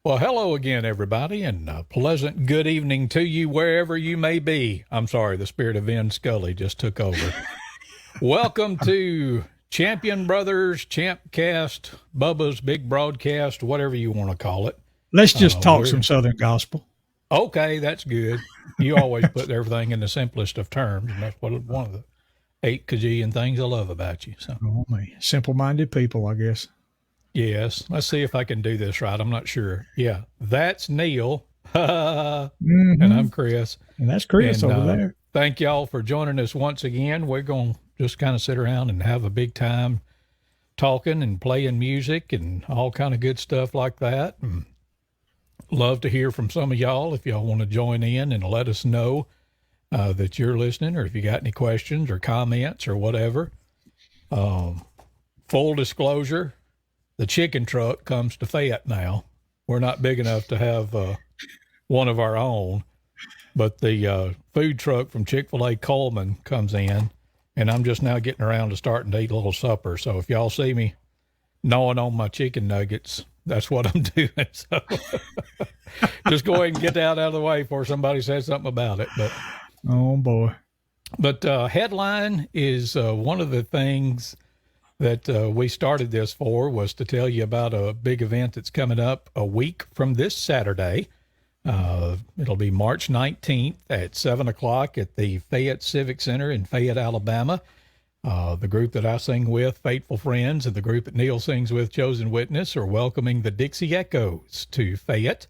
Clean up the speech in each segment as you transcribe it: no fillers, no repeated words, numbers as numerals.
Well, hello again, everybody, and a pleasant good evening to you wherever you may be. I'm sorry, the spirit of Vin Scully just took over. Welcome to Champion Brothers, ChampCast, Bubba's Big Broadcast, whatever you want to call it. Let's just talk some Southern gospel. Okay, that's good. You always put everything in the simplest of terms, and that's one of the 8 kajillion things I love about you. So, simple-minded people, I guess. Yes. Let's see if I can do this right. I'm not sure. Yeah. That's Neil. And I'm Chris. And that's Chris over there. Thank y'all for joining us once again. We're going to just kind of sit around and have a big time talking and playing music and all kind of good stuff like that. And love to hear from some of y'all if y'all want to join in and let us know that you're listening, or if you got any questions or comments or whatever. Full disclosure, the chicken truck comes to Fayette now. We're not big enough to have one of our own, but the food truck from Chick-fil-A Coleman comes in, and I'm just now getting around to starting to eat a little supper. So if y'all see me gnawing on my chicken nuggets, that's what I'm doing. So just go ahead and get that out of the way before somebody says something about it. But oh, boy. But headline is one of the things that we started this for, was to tell you about a big event that's coming up a week from this Saturday. It'll be March 19th at 7 o'clock at the Fayette Civic Center in Fayette, Alabama. The group that I sing with, Faithful Friends, and the group that Neil sings with, Chosen Witness, are welcoming the Dixie Echoes to Fayette.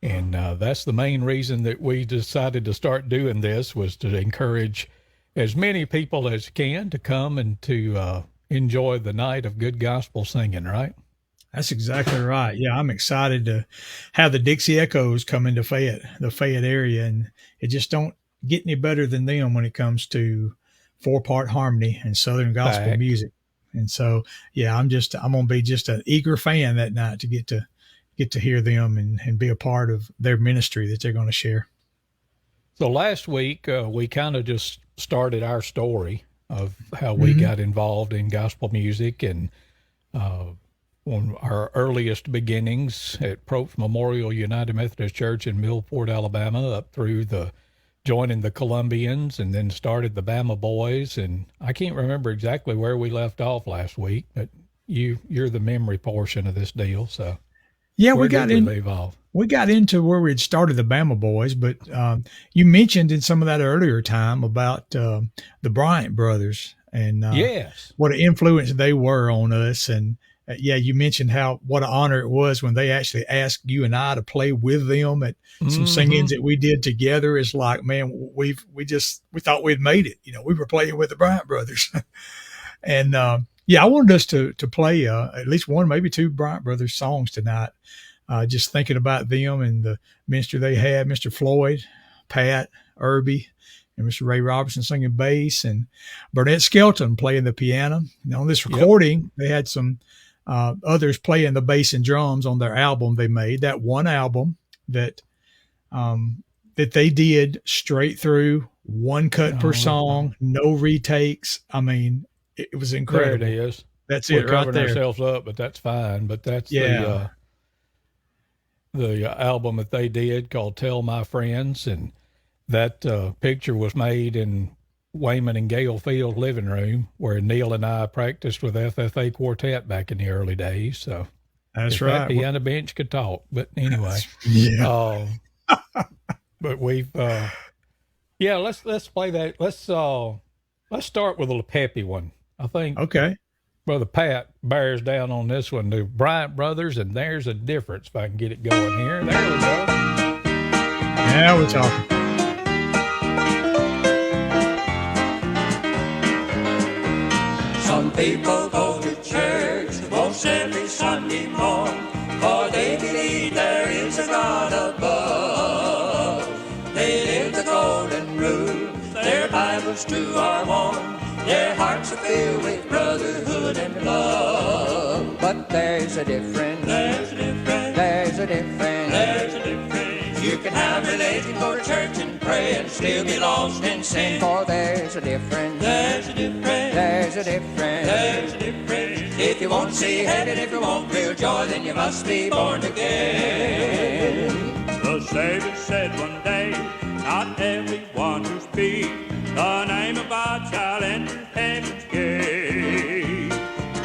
And that's the main reason that we decided to start doing this, was to encourage as many people as can to come and to enjoy the night of good gospel singing, right? That's exactly right. Yeah, I'm excited to have the Dixie Echoes come into Fayette, the Fayette area, and it just don't get any better than them when it comes to 4-part harmony and Southern gospel music. And so, yeah, I'm going to be just an eager fan that night to get to hear them and be a part of their ministry that they're going to share. So last week, we kind of just started our story of how we got involved in gospel music, and on our earliest beginnings at Propes Memorial United Methodist Church in Millport, Alabama, up through joining the Columbians, and then started the Bama Boys. And I can't remember exactly where we left off last week, but you're the memory portion of this deal. So yeah, we got into where we had started the Bama Boys, but you mentioned in some of that earlier time about the Bryant brothers and yes, what an influence they were on us. And yeah, you mentioned what an honor it was when they actually asked you and I to play with them at some singings that we did together. It's like, man, we thought we'd made it. We were playing with the Bryant brothers. And yeah, I wanted us to play at least one, maybe 2 Bryant brothers songs tonight. Just thinking about them and the ministry they had, Mr. Floyd, Pat, Irby, and Mr. Ray Robertson singing bass, and Burnett Skelton playing the piano. And on this recording, they had some others playing the bass and drums on their album they made, that one album that they did straight through, one cut per song, no retakes. I mean, it was incredible. There it is. That's We're it right covering there. Ourselves up, but that's fine. But that's the album that they did called Tell My Friends, and that picture was made in Wayman and Gail Field's living room, where Neil and I practiced with FFA Quartet back in the early days. So that's right. That piano bench could talk, but anyway, but we've let's play that. Let's start with a little peppy one. I think. Okay. Brother Pat bears down on this one. The Bryant brothers, and There's a Difference. If I can get it going here. There we go. Now we're talking. Some people go to church most every Sunday morning, for they believe there is a God above. They live the golden rule, their Bibles too are warm, their hearts are filled with brotherhood and love. But there's a difference. There's a difference. There's a difference. There's a difference. You can have religion, go to church and pray, and still be lost in sin. For there's a difference. There's a difference. There's a difference. There's a difference. If you won't see heaven, if you won't feel joy, then you must be born again. The Savior said one day, not everyone who speaks the name of God shall enter heaven's gate.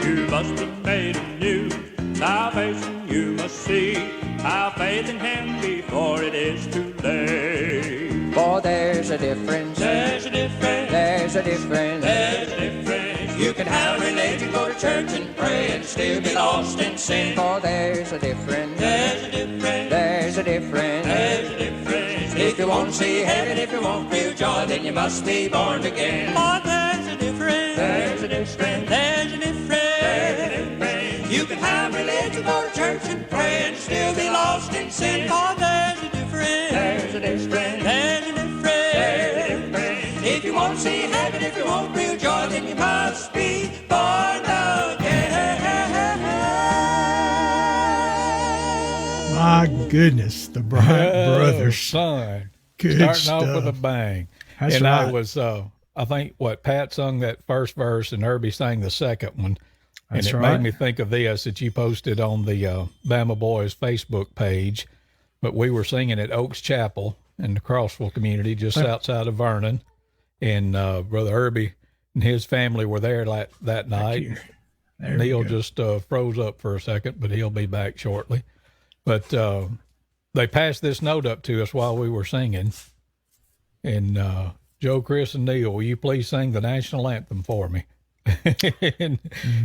You must be made anew, salvation you must see. Have faith in Him before it is too late. For there's a difference. There's a difference. There's a difference. There's a difference. You can have religion, go to church and pray, and still be lost in sin. For there's a difference. There's a difference. There's a difference. There's a difference. If you won't see heaven, if you won't feel joy, then you must be born again. Oh, there's a difference. There's a difference. There's a difference. There's a difference. You can have religion, go to church and pray, and still be lost in sin. Oh, there's a difference. There's a difference. There's a difference. There's a difference. If you won't see heaven, if you won't feel joy, then you must be born again. My goodness, the Bryant brothers. Son. Good Starting stuff. off with a bang. That's and right. I was, I think, Pat sung that first verse and Herbie sang the second one. That's and it right. made me think of this that you posted on the Bama Boys Facebook page. But we were singing at Oaks Chapel in the Crossville community just outside of Vernon. And Brother Herbie and his family were there that night. There we Neil go. just froze up for a second, but he'll be back shortly. But they passed this note up to us while we were singing. And Joe, Chris, and Neil, will you please sing the national anthem for me? and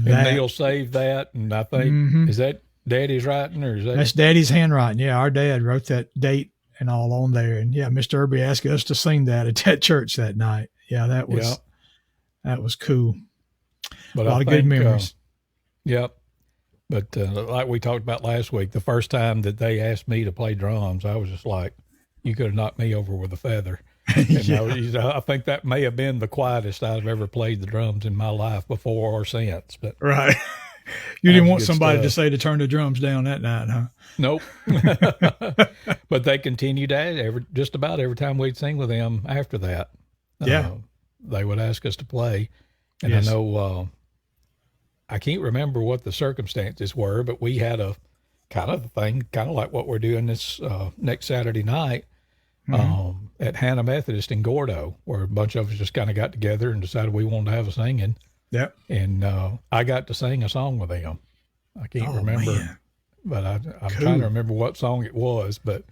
Neil saved that. And I think, is that Daddy's writing or is that? That's Daddy's handwriting. Yeah, our dad wrote that date and all on there. And yeah, Mr. Irby asked us to sing that at that church that night. Yeah, that was cool. But A lot of good memories. Yep. But like we talked about last week, the first time that they asked me to play drums, I was just like, you could have knocked me over with a feather. And I think that may have been the quietest I've ever played the drums in my life before or since. But Right. You didn't want good somebody to stuff. say to turn the drums down that night, huh? Nope. But they continued at just about every time we'd sing with them after that. Yeah. They would ask us to play. And Yes. I know, I can't remember what the circumstances were, but we had a kind of thing, kind of like what we're doing this next Saturday night at Hannah Methodist in Gordo, where a bunch of us just kind of got together and decided we wanted to have a singing. Yep. And I got to sing a song with them. I can't remember, man. but I'm Cool. trying to remember what song it was. But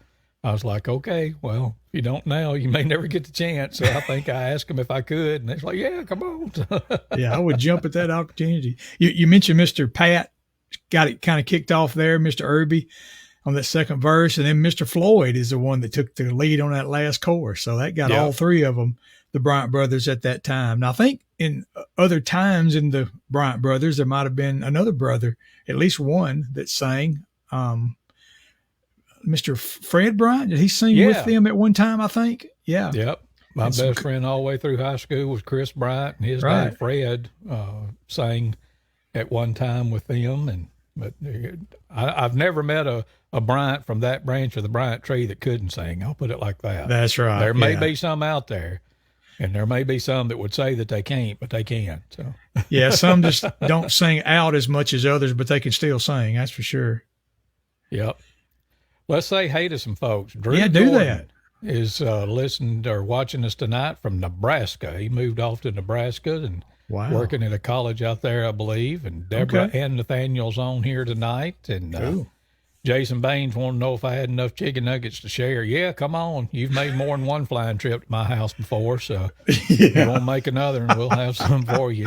I was like, okay, well, if you don't now, you may never get the chance. So I think I asked them if I could, and they're like, yeah, come on. Yeah, I would jump at that opportunity. You mentioned Mr. Pat got it kind of kicked off there, Mr. Irby on that second verse, and then Mr. Floyd is the one that took the lead on that last chorus. So that got all three of them, the Bryant brothers, at that time. Now, I think in other times in the Bryant brothers, there might have been another brother, at least one, that sang. Mr. Fred Bryant, did he sing with them at one time, I think? Yeah. Yep. My And best friend all the way through high school was Chris Bryant, and his dad Fred sang at one time with them. But I've never met a Bryant from that branch of the Bryant tree that couldn't sing. I'll put it like that. That's right. There may be some out there, and there may be some that would say that they can't, but they can. So Yeah, some just don't sing out as much as others, but they can still sing. That's for sure. Yep. Let's say hey to some folks. Drew Yeah, do Gordon that. is listening or watching us tonight from Nebraska. He moved off to Nebraska and Wow. working at a college out there, I believe. And Deborah Okay. and Nathaniel's on here tonight. And Cool. Jason Baines wanted to know if I had enough chicken nuggets to share. Yeah, come on. You've made more than one flying trip to my house before, so if you want to make another, and we'll have some for you.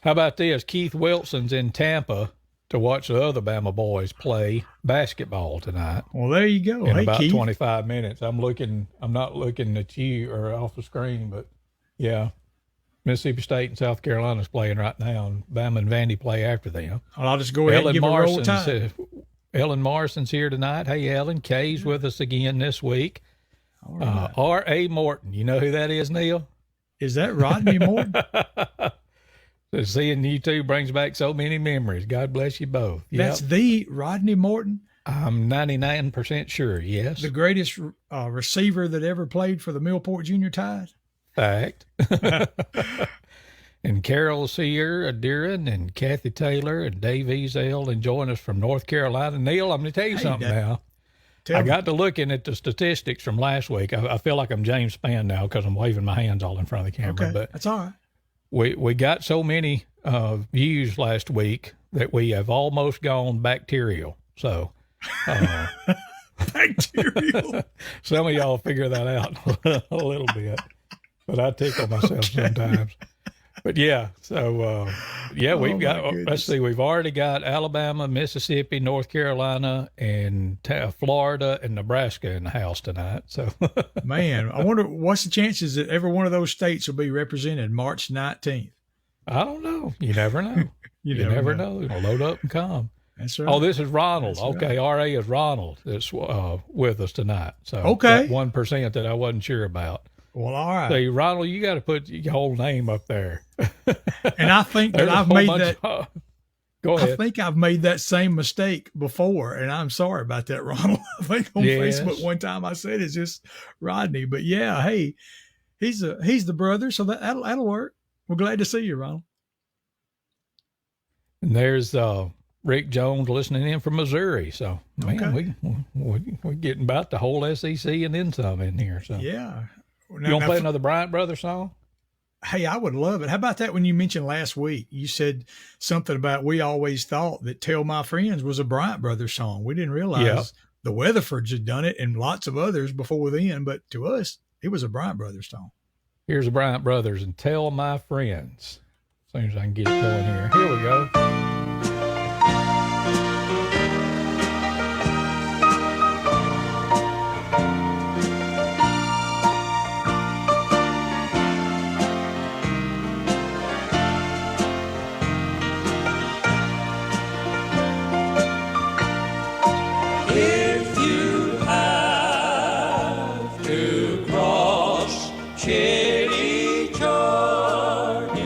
How about this? Keith Wilson's in Tampa to watch the other Bama boys play basketball tonight Well, there you go. in Hey, about Keith. 25 minutes. I'm not looking at you or off the screen, but yeah, Mississippi State and South Carolina's playing right now, and Bama and Vandy play after them. Well, I'll just go ahead and give a roll time. Ellen Morrison's here tonight. Hey, Ellen. Kay's with us again this week. All right. R.A. Morton. You know who that is, Neil? Is that Rodney Morton? So seeing you two brings back so many memories. God bless you both. That's Yep. the Rodney Morton, I'm 99% sure, yes. the greatest receiver that ever played for the Millport Junior Tide. Fact. And Carol's here, Darren, and Kathy Taylor, and Dave Ezel, and join us from North Carolina. Neil, I'm going to tell you something now. I got to looking at the statistics from last week. I feel like I'm James Spann now because I'm waving my hands all in front of the camera. Okay, but that's all right. We got so many views last week that we have almost gone bacterial. So Bacterial. some of y'all figure that out a little bit, but I tickle myself sometimes. But yeah, so we've got, let's see, we've already got Alabama, Mississippi, North Carolina, and Florida and Nebraska in the house tonight. So, man, I wonder what's the chances that every one of those states will be represented March 19th? I don't know. You never know. you never know. It'll load up and come. That's right. Oh, this is Ronald. That's okay, right. RA is Ronald that's with us tonight. So, okay, 1% that I wasn't sure about. Well, all right. So, Ronald, you got to put your whole name up there. And I think that I've made that. Go ahead. I think I've made that same mistake before, and I'm sorry about that, Ronald. I think on Facebook one time I said it's just Rodney, but yeah, hey, he's the brother, so that'll work. We're glad to see you, Ronald. And there's Rick Jones listening in from Missouri. So, man, we're getting about the whole SEC and then some in here. So, yeah. You want to play another Bryant Brothers song? Hey, I would love it. How about that when you mentioned last week? You said something about we always thought that Tell My Friends was a Bryant Brothers song. We didn't realize the Weatherfords had done it and lots of others before then, but to us, it was a Bryant Brothers song. Here's the Bryant Brothers and Tell My Friends. As soon as I can get it going here. Here we go. If you have to cross Chitty Jordan,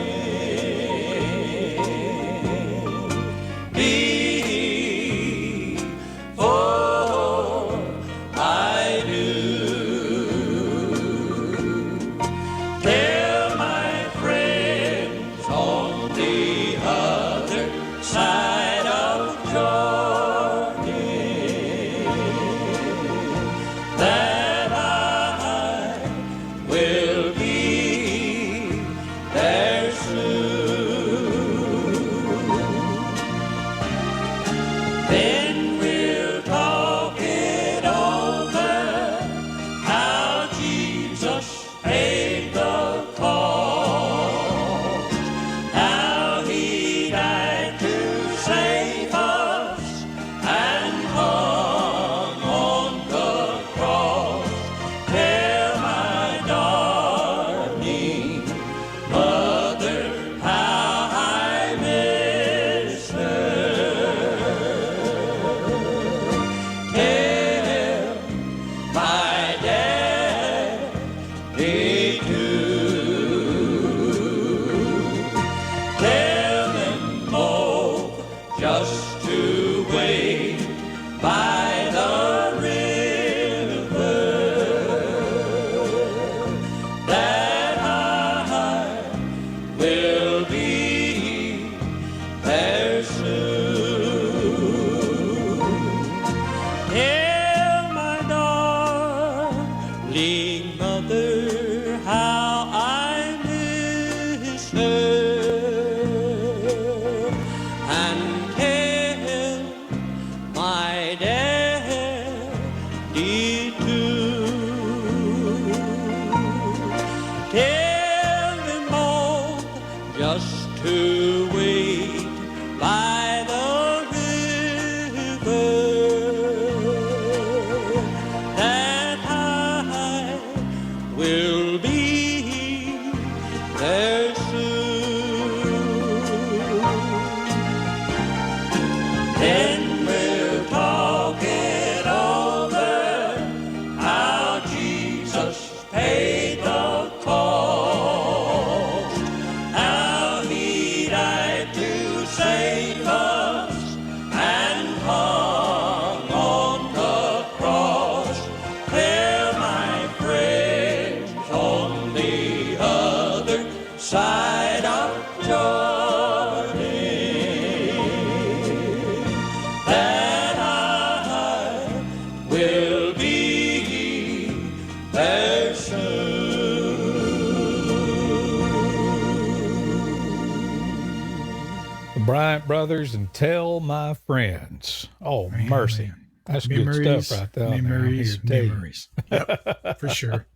brothers, and tell my friends. Oh, mercy. Man. That's Memories, good stuff right there. Memories. Yep, for sure.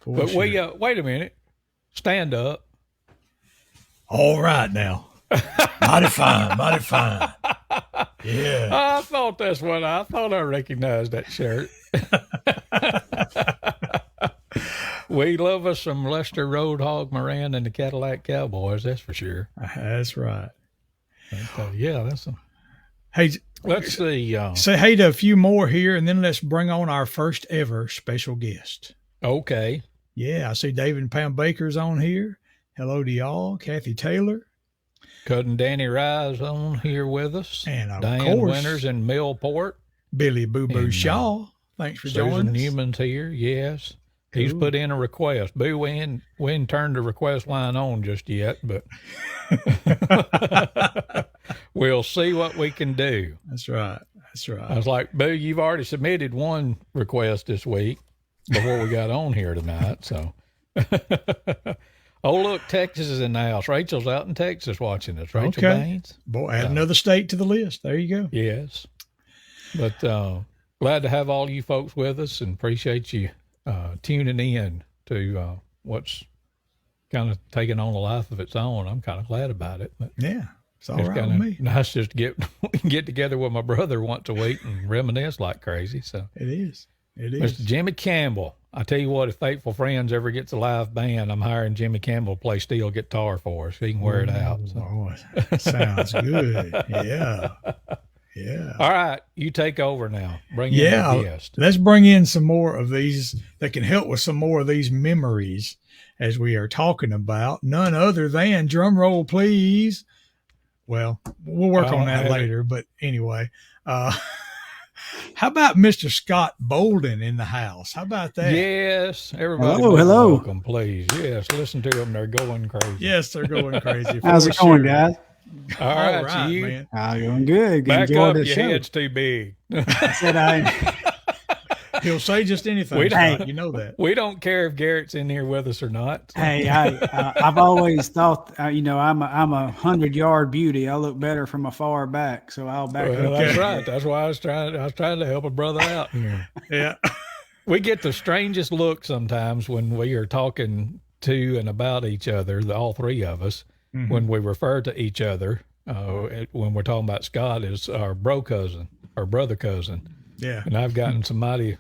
But wait a minute. Stand up. All right now. Mighty fine. Yeah. I thought I recognized that shirt. We love us some Lester Roadhog Moran and the Cadillac Cowboys, that's for sure. That's right. Yeah, that's some. Hey, let's see. Say hey to a few more here, and then let's bring on our first ever special guest. Okay. Yeah, I see David and Pam Baker's on here. Hello to y'all. Kathy Taylor. Cousin Danny Rise on here with us. And of Diane course, Winters in Millport. Billy Boo Boo Shaw. Thanks for joining us. Newman's here, yes. He's Cool. put in a request. Boo, we ain't turned the request line on just yet, but we'll see what we can do. That's right. I was like, Boo, you've already submitted one request this week before we got on here tonight. So, oh, look, Texas is in the house. Rachel's out in Texas watching us. Rachel Baines. Boy, add another state to the list. There you go. Yes. But glad to have all you folks with us and appreciate you tuning in to what's kind of taking on a life of its own. I'm kind of glad about it. But Yeah, it's all it's right kind with of me. nice just to get together with my brother once a week and reminisce like crazy. So It is. Mr. Jimmy Campbell, I tell you what, if Faithful Friends ever gets a live band, I'm hiring Jimmy Campbell to play steel guitar for us. He can wear it out. So. Oh, sounds good. Yeah. All right, you take over now. Bring in the guest. Let's bring in some more of these that can help with some more of these memories as we are talking about. None other than, drum roll, please. Well, we'll work on that later, but anyway. How about Mr. Scott Bolden in the house? How about that? Yes, everybody. Hello. Welcome, please. Yes, listen to them. They're going crazy. Yes, they're going crazy. How's it going, guys? All right, so you man. Going good. back Enjoyed up. the Your show. head's too big. I said He'll say just anything. We don't- Scott, you know that. We don't care if Garrett's in here with us or not. hey, I've always thought, I'm a 100-yard beauty. I look better from afar back, so I'll back Well, up. that's right. That's why I was trying to help a brother out here. Yeah. We get the strangest look sometimes when we are talking to and about each other, all three of us, when we refer to each other. When we're talking about Scott as our brother cousin. Yeah. And I've gotten some mighty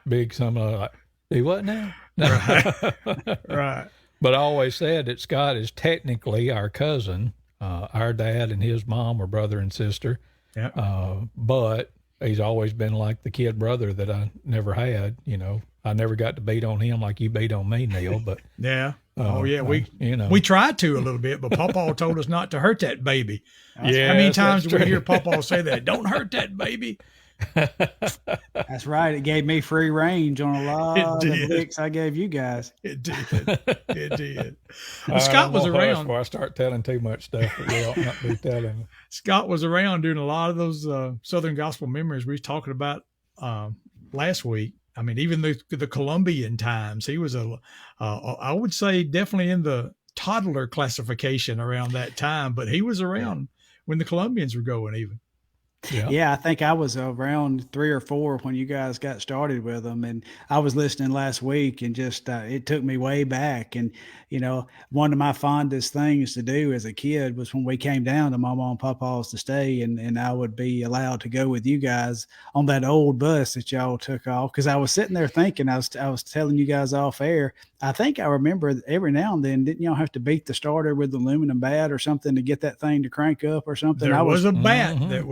big, like, see what now? Right. But I always said that Scott is technically our cousin. Our dad and his mom are brother and sister. Yeah. But he's always been like the kid brother that I never had. I never got to beat on him like you beat on me, Neil. But Yeah. We we tried to a little bit, but Pawpaw told us not to hurt that baby. yeah. How many times do we hear Pawpaw say that? Don't hurt that baby. That's right. It gave me free range on a lot of the did. licks I gave you guys. It did. It did. Well, Scott was I'm gonna hush around. before I start telling too much stuff that we ought not be telling. Scott was around during a lot of those Southern gospel memories we was talking about last week. I mean, even the Colombian times, he was I would say definitely in the toddler classification around that time, but he was around when the Colombians were going even. Yeah, I think I was around 3 or 4 when you guys got started with them. And I was listening last week and just, it took me way back. And, one of my fondest things to do as a kid was when we came down to Mama and Papa's to stay and I would be allowed to go with you guys on that old bus that y'all took off. Cause I was sitting there thinking, I was telling you guys off air. I think I remember every now and then, didn't y'all have to beat the starter with the aluminum bat or something to get that thing to crank up or something? There was a bat that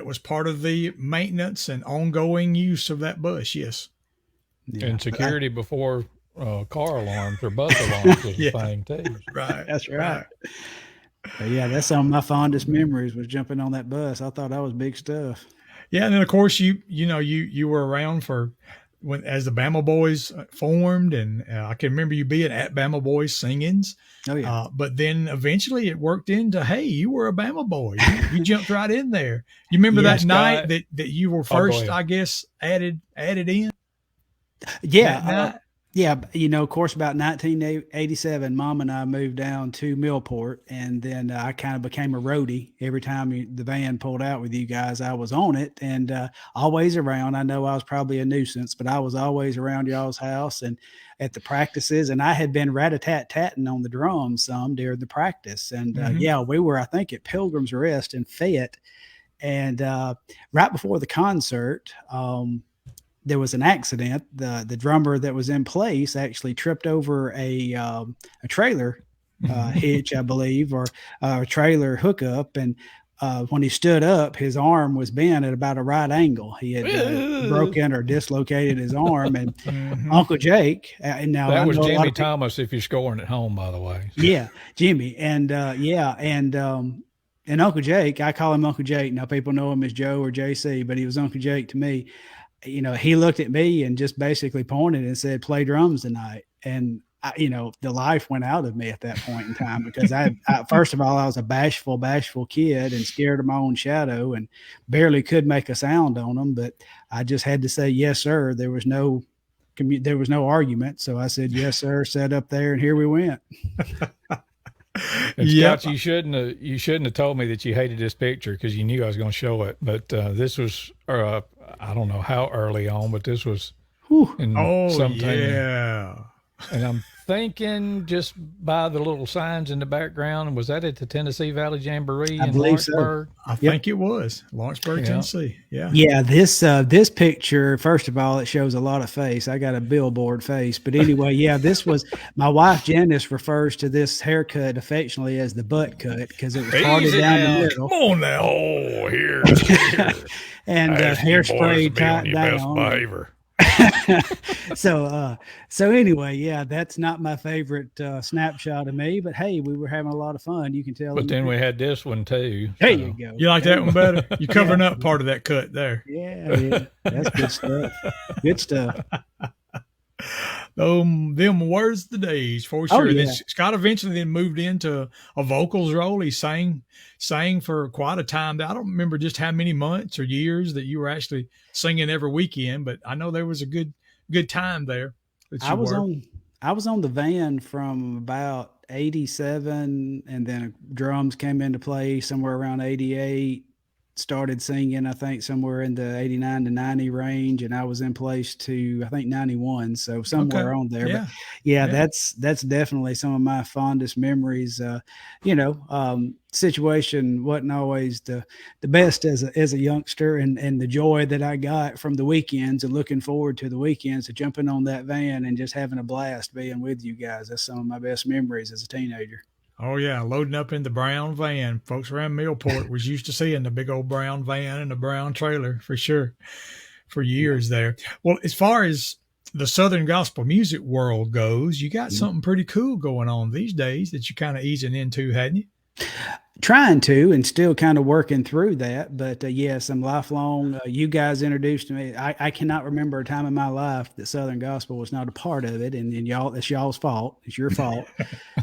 was part of the maintenance and ongoing use of that bus. Yes. Yeah, And security before car alarms or bus alarms was a thing too. Right. That's right. But yeah, that's some of my fondest memories was jumping on that bus. I thought that was big stuff. Yeah, and then of course you were around for as the Bama Boys formed, and I can remember you being at Bama Boys singings. Oh yeah. But then eventually it worked into, hey, you were a Bama boy. You jumped right in there. You remember Yeah, that Scott. night that you were first, ahead. I guess, added in? Yeah. That night? Yeah, of course, about 1987, Mom and I moved down to Millport, and then I kind of became a roadie. Every time the van pulled out with you guys, I was on it, and always around. I know I was probably a nuisance, but I was always around y'all's house and at the practices. And I had been rat-a-tat-tatting on the drums some during the practice. And yeah, we were, I think, at Pilgrim's Rest in Fayette, and right before the concert. There was an accident. The drummer that was in place actually tripped over a trailer hitch, I believe, or a trailer hookup. And when he stood up, his arm was bent at about a right angle. He had broken or dislocated his arm. And Uncle Jake, and now That I was know a lot Jimmy of people, Thomas if you're scoring at home, by the way. yeah, Jimmy, and and Uncle Jake, I call him Uncle Jake. Now people know him as Joe or JC, but he was Uncle Jake to me. He looked at me and just basically pointed and said, "Play drums tonight." And the life went out of me at that point in time, because I first of all, I was a bashful kid and scared of my own shadow and barely could make a sound on them. But I just had to say, "Yes, sir." There was no argument. So I said, "Yes, sir," sat up there, and here we went. And Scott, you shouldn't have told me that you hated this picture, because you knew I was going to show it. But this was, I don't know how early on, but this was sometime. Yeah. And I'm thinking, just by the little signs in the background, was that at the Tennessee Valley Jamboree in Lawrenceburg? So. I think it was Lawrenceburg, Tennessee. Yeah. Yeah. This picture, first of all, it shows a lot of face. I got a billboard face, but anyway, yeah, this was my wife Janice refers to this haircut affectionately as the butt cut, because it was parted down the middle. Come on now. Oh, here. And hairspray tied down. Behavior. So anyway, yeah, that's not my favorite snapshot of me, but hey, we were having a lot of fun. You can tell. But then we had this one too. There you go. You like that one better? You're covering up part of that cut there. Yeah, that's good stuff. Good stuff. Them words the days for sure. Oh, yeah. Then Scott eventually then moved into a vocals role. He sang for quite a time. I don't remember just how many months or years that you were actually singing every weekend, but I know there was a good time there. I was on the van from about 87, and then drums came into play somewhere around 88. Started singing, I think, somewhere in the 89 to 90 range, and I was in place to, I think, 91, so somewhere on there. Yeah. But yeah, that's definitely some of my fondest memories. Situation wasn't always the best as a youngster, and the joy that I got from the weekends and looking forward to the weekends, to jumping on that van and just having a blast being with you guys. That's some of my best memories as a teenager. Oh, yeah, loading up in the brown van. Folks around Millport was used to seeing the big old brown van and the brown trailer for sure for years there. Well, as far as the Southern gospel music world goes, you got something pretty cool going on these days that you're kind of easing into, hadn't you? Trying to, and still kind of working through that. But yes, I'm lifelong. You guys introduced me. I cannot remember a time in my life that Southern gospel was not a part of it. And y'all, it's y'all's fault. It's your fault.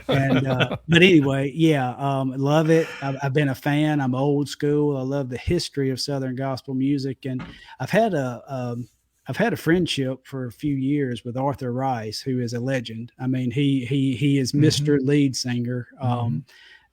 And, but anyway, yeah, love it. I've been a fan. I'm old school. I love the history of Southern gospel music. And I've had a friendship for a few years with Arthur Rice, who is a legend. I mean, he is Mr. Lead Singer.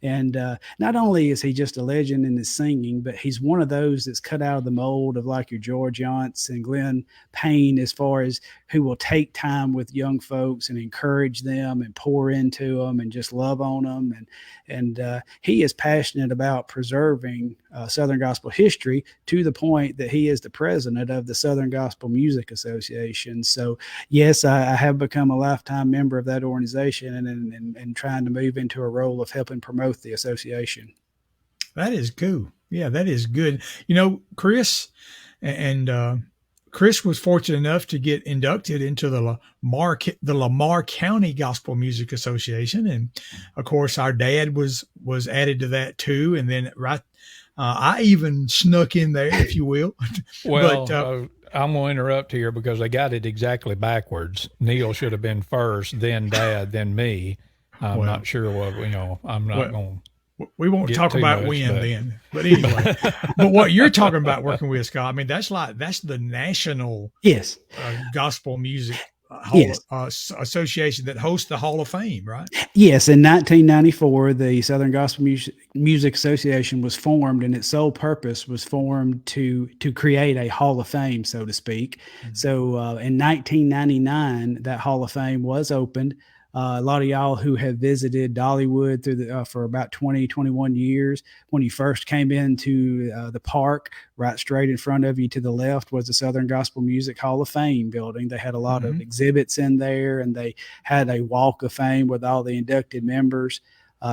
And not only is he just a legend in his singing, but he's one of those that's cut out of the mold of like your George Yonts and Glenn Payne, as far as who will take time with young folks and encourage them and pour into them and just love on them. And he is passionate about preserving Southern gospel history, to the point that he is the president of the Southern Gospel Music Association. So yes, I have become a lifetime member of that organization, and trying to move into a role of helping promote the association. That is cool. Yeah, that is good. Chris Chris was fortunate enough to get inducted into the Lamar County Gospel Music Association. And of course, our dad was added to that too. And then I even snuck in there, if you will. Well, I'm going to interrupt here because they got it exactly backwards. Neil should have been first, then Dad, then me. I'm not sure what, I'm not going to. We won't talk about then. But anyway, but what you're talking about working with, Scott, I mean, that's the national yes gospel music Yes. association that hosts the Hall of Fame, right? Yes, in 1994, the Southern Gospel Music Association was formed, and its sole purpose was formed to create a Hall of Fame, so to speak. So in 1999, that Hall of Fame was opened. A lot of y'all who have visited Dollywood for about 20, 21 years, when you first came into the park, right straight in front of you to the left was the Southern Gospel Music Hall of Fame building. They had a lot of exhibits in there, and they had a walk of fame with all the inducted members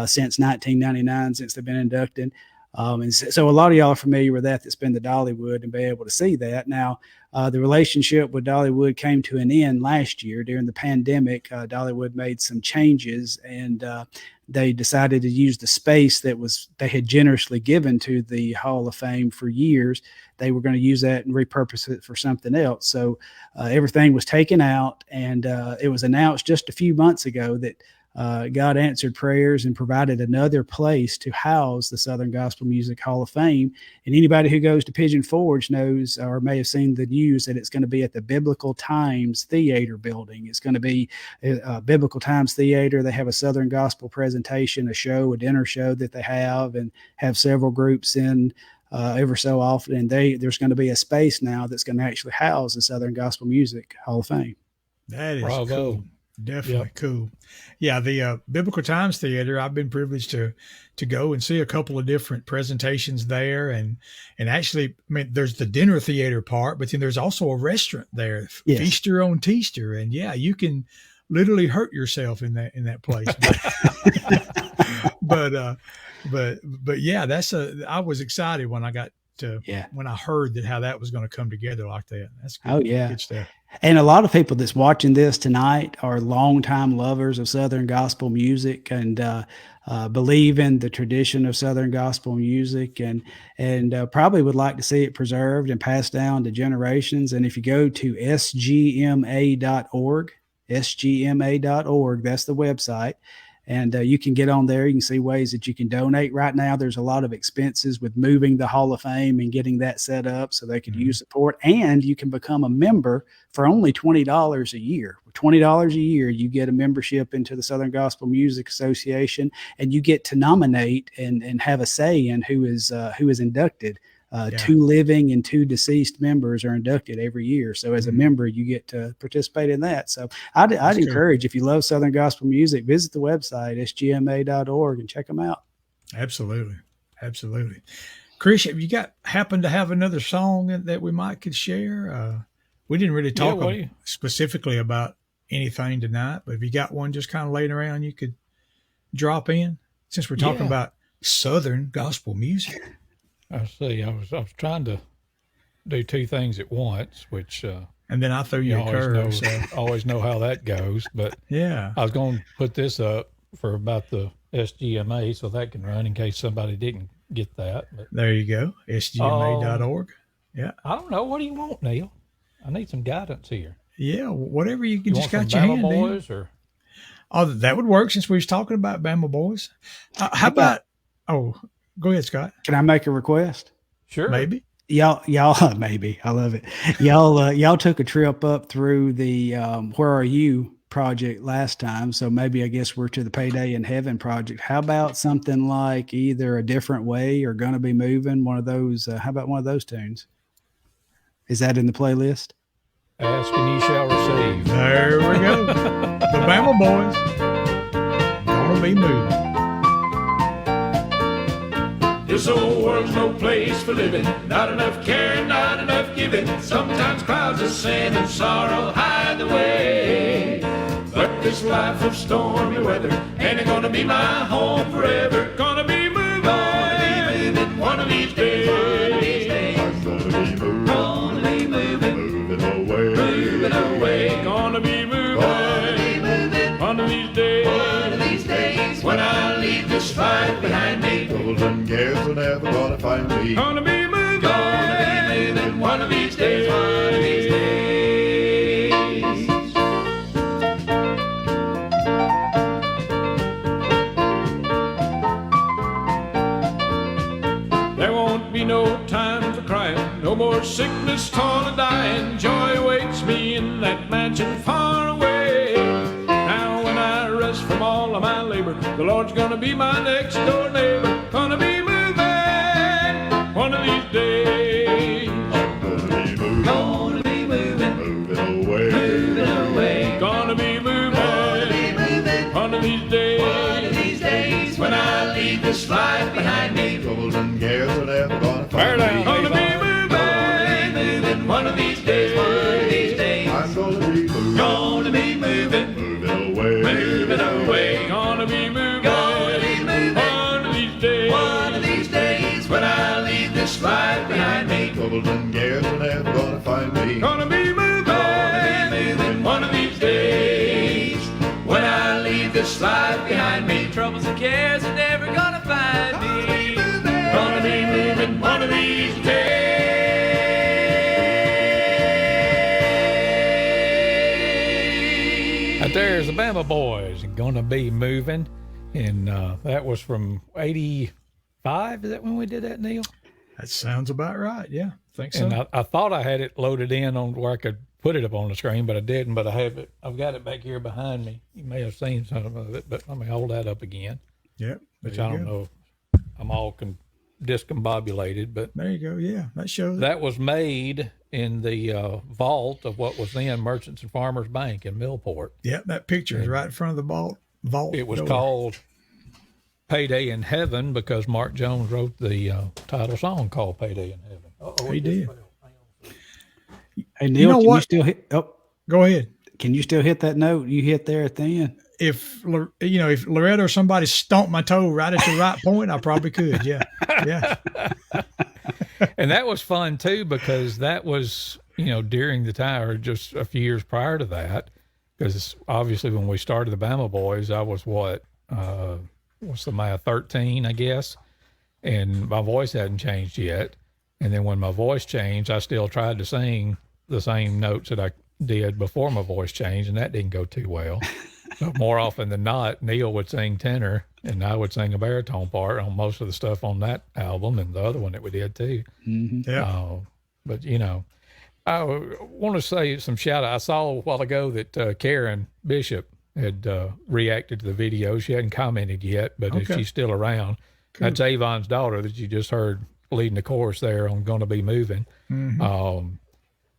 since 1999, since they've been inducted. And so a lot of y'all are familiar with that, that's been to Dollywood and be able to see that. Now, the relationship with Dollywood came to an end last year during the pandemic. Dollywood made some changes, and they decided to use the space that they had generously given to the Hall of Fame for years. They were going to use that and repurpose it for something else. So everything was taken out, and it was announced just a few months ago that God answered prayers and provided another place to house the Southern Gospel Music Hall of Fame. And anybody who goes to Pigeon Forge knows, or may have seen the news, that it's going to be at the Biblical Times Theater building. It's going to be Biblical Times Theater. They have a Southern Gospel presentation, a show, a dinner show that they have, and have several groups in ever so often. And there's going to be a space now that's going to actually house the Southern Gospel Music Hall of Fame. That is Bravo. cool. Definitely cool. Yeah, the Biblical Times Theater, I've been privileged to go and see a couple of different presentations there. And actually, I mean, there's the dinner theater part, but then there's also a restaurant there, Yes. Feaster on Teaster. And yeah, you can literally hurt yourself in that place. But yeah, I was excited when I got when I heard how that was going to come together like that. That's good. Oh, yeah. Good stuff. And a lot of people that's watching this tonight are longtime lovers of Southern gospel music and believe in the tradition of Southern gospel music and probably would like to see it preserved and passed down to generations. And if you go to sgma.org, that's the website. And you can get on there. You can see ways that you can donate. Right now, there's a lot of expenses with moving the Hall of Fame and getting that set up so they could use support. And you can become a member for only $20 a year. For $20 a year, you get a membership into the Southern Gospel Music Association, and you get to nominate and have a say in who is inducted. 2 living and 2 deceased members are inducted every year. So as a member, you get to participate in that. So I'd encourage, if you love Southern gospel music, visit the website, sgma.org, and check them out. Absolutely. Absolutely. Chris, have you happen to have another song that we could share? We didn't really talk specifically about anything tonight, but if you got one just kind of laying around, you could drop in, since we're talking about Southern gospel music. I see. I was trying to do 2 things at once, which and then I threw you a curve. Always know how that goes. But yeah, I was going to put this up for about the SGMA so that can run in case somebody didn't get that. But there you go, sgma.org. Yeah. I don't know. What do you want, Neil? I need some guidance here. Yeah, whatever you can. Just got your Bama hand Boys in. Oh, that would work since we was talking about Bama Boys. How about? Oh. Go ahead, Scott. Can I make a request? Sure. Maybe. Y'all, maybe. I love it. Y'all took a trip up through the Where Are You project last time. So maybe I guess we're to the Payday in Heaven project. How about something like either A Different Way or Gonna Be Moving? One of those. How about one of those tunes? Is that in the playlist? Ask and ye shall receive. There we go. The Bama Boys. Gonna Be Moving. This old world's no place for living. Not enough caring, not enough giving. Sometimes clouds of sin and sorrow hide the way. But this life of stormy weather ain't gonna be my home forever. Gonna be moving, one of these days. I'm gonna be moving, moving away. Gonna be moving, one of these days. When I leave this life behind me, troubles and cares are never gonna find me. Gonna be moving, one of these days, one of these days. There won't be no time for crying, no more sickness, torn and dying. Joy awaits me in that mansion far away. Lord's gonna be my next door neighbor. Gonna be moving one of these days. I'm gonna be moving. Gonna be moving, Moving away. moving away. Gonna be moving Gonna be moving one of these days. one of these days when I leave this life behind me. Troubles and cares are never gonna Bear find down. me. Gonna be Gonna be moving moving one of these days, one of these days. I'm gonna be moving. Gonna be moving, Moving away. moving away. Gonna be moving Gonna be moving one of these days. one of these days when I leave this life behind me. Troubles and cares are never gonna find me. Gonna be moving Gonna be moving one of these days when I leave this life behind me. Troubles and cares are never gonna find me. Gonna be moving one of these days. Out there's the Bama Boys, gonna be moving, and that was from '85. Is that when we did that, Neil? That sounds about right. Yeah, I think so. And I thought I had it loaded in on where I could put it up on the screen, but I didn't. But I have it. I've got it back here behind me. You may have seen some of it, but let me hold that up again. Yep. Which there I you don't go. know. I'm all discombobulated, but There you go. Yeah, that shows. that was made in the vault of what was then Merchants and Farmers Bank in Millport. Yeah, that picture is right in front of the vault. It was door. called Payday in Heaven because Mark Jones wrote the title song called Payday in Heaven. Uh-oh, He it just did. fell. Hey Neil, know can you what? still hit? Oh, Go ahead. can you still hit that note you hit there at the end? If if Loretta or somebody stomped my toe right at the right point, I probably could. Yeah, yeah. And that was fun too because that was, during the time or just a few years prior to that, because obviously when we started the Bama Boys, I was what's the math, 13, I guess, and my voice hadn't changed yet. And then when my voice changed, I still tried to sing the same notes that I did before my voice changed, and that didn't go too well. So more often than not, Neil would sing tenor, and I would sing a baritone part on most of the stuff on that album and the other one that we did too. Yeah. But I want to say some shout out. I saw a while ago that Karen Bishop had reacted to the video. She hadn't commented yet, but if Okay. she's still around, that's Avon's daughter that you just heard leading the chorus there on "Gonna Be Moving."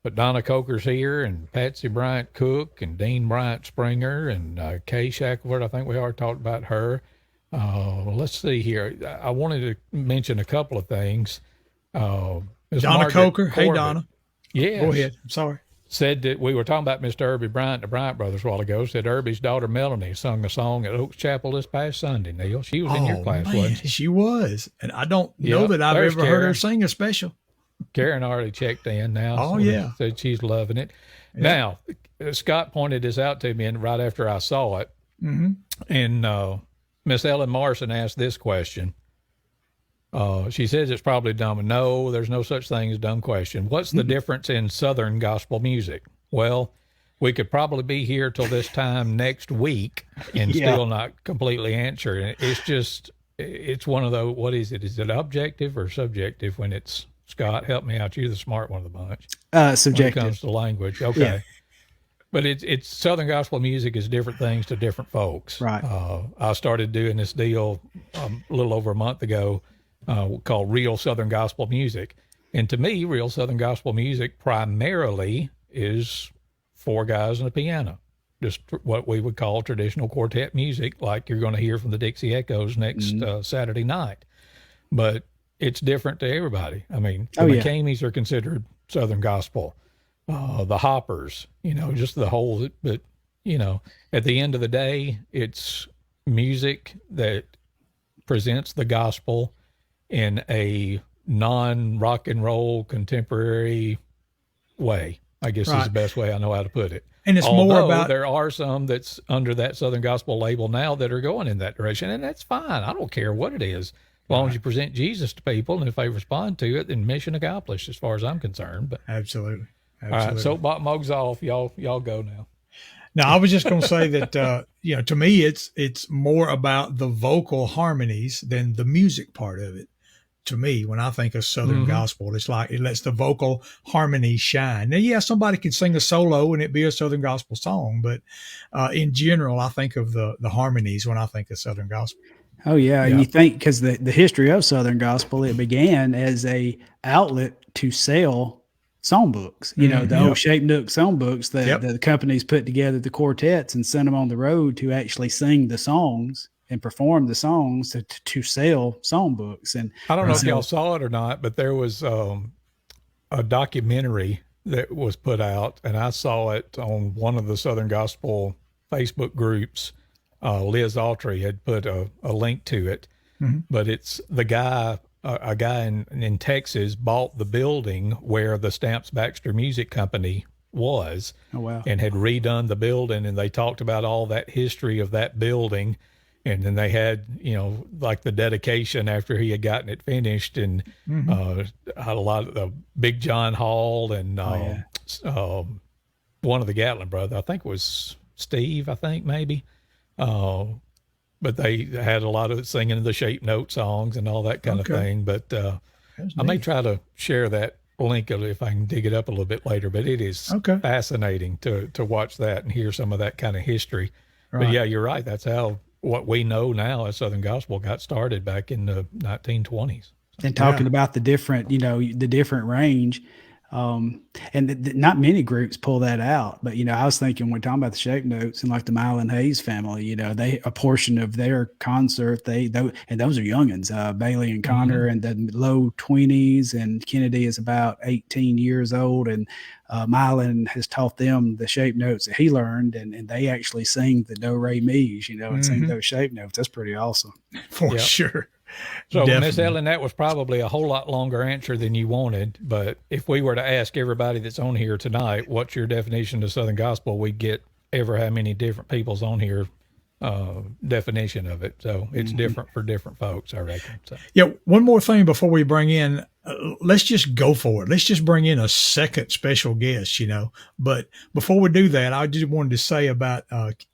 But Donna Coker's here, and Patsy Bryant Cook, and Dean Bryant Springer, and Kay Shackelford. I think we already talked about her. Let's see here. I wanted to mention a couple of things. Miss Donna Margaret Coker. Hey, Corbett, Donna. yes, Go ahead. I'm sorry. said that we were talking about Mr. Irby Bryant, the Bryant brothers, a while ago. Said Irby's daughter Melanie sung a song at Oaks Chapel this past Sunday. Neil, she was in your class, man, wasn't she? she was. And I don't know Yep, that I've there's ever heard her Karen. sing a special. Karen already checked in now. Oh, so yeah. said she's loving it. Now, Scott pointed this out to me, and right after I saw it, and Miss Ellen Morrison asked this question. She says it's probably dumb. No, there's no such thing as dumb question. What's the difference in Southern gospel music? Well, we could probably be here till this time next week and still not completely answer it. It's just, it's one of those, what is it? Is it objective or subjective when it's, Scott, help me out. You're the smart one of the bunch. When it Subjective. comes to language. Okay. Yeah. But it's Southern gospel music is different things to different folks. Right. I started doing this deal a little over a month ago called Real Southern Gospel Music. And to me, real Southern gospel music primarily is four guys and a piano, just what we would call traditional quartet music, like you're going to hear from the Dixie Echoes next Saturday night. But it's different to everybody. I mean, the McCameys are considered Southern gospel. The Hoppers, just the whole, but, at the end of the day, it's music that presents the gospel in a non-rock and roll contemporary way, I guess is the best way I know how to put it. And it's Although more about, there are some that's under that Southern gospel label now that are going in that direction, and that's fine. I don't care what it is. As long as you present Jesus to people, and if they respond to it, then mission accomplished as far as I'm concerned. But absolutely. all right, soapbox mugs off. Y'all go now. Now, I was just going to say that, to me, it's more about the vocal harmonies than the music part of it. To me, when I think of Southern gospel, it's like it lets the vocal harmony shine. Now, somebody can sing a solo and it be a Southern gospel song, but in general, I think of the harmonies when I think of Southern gospel. Oh yeah, and Yeah. you think because the history of Southern gospel, it began as a outlet to sell songbooks. You know, the old Yep. Shape Nook songbooks that Yep. the companies put together the quartets and sent them on the road to actually sing the songs and perform the songs to sell songbooks. I don't know And if y'all saw it or not, but there was a documentary that was put out, and I saw it on one of the Southern Gospel Facebook groups. Liz Autry had put a link to it, but it's the guy, a guy in Texas bought the building where the Stamps Baxter Music Company was, oh wow, and had redone the building, and they talked about all that history of that building. And then they had, like the dedication after he had gotten it finished, and had a lot of the Big John Hall and one of the Gatlin brothers, I think it was Steve, I think maybe. But they had a lot of singing the Shape Note songs and all that kind of thing. But I may try to share that link if I can dig it up a little bit later. But it is fascinating to watch that and hear some of that kind of history. Right. But yeah, you're right. That's how what we know now as Southern Gospel got started back in the 1920s. And talking about the different, the different range. And not many groups pull that out, but I was thinking when we're talking about the Shape Notes and like the Mylan Hayes family, they a portion of their concert and those are youngins, Bailey and Connor and the low 20s, and Kennedy is about 18 years old, and Mylan has taught them the Shape Notes that he learned, and they actually sing the do re mi's, and sing those Shape Notes. That's pretty awesome for sure. So, Miss Ellen, that was probably a whole lot longer answer than you wanted. But if we were to ask everybody that's on here tonight, what's your definition of Southern Gospel, we'd get ever how many different people's on here definition of it. So it's different for different folks, I reckon. So. Yeah. One more thing before we bring in, let's just go for it. Let's just bring in a second special guest, But before we do that, I just wanted to say about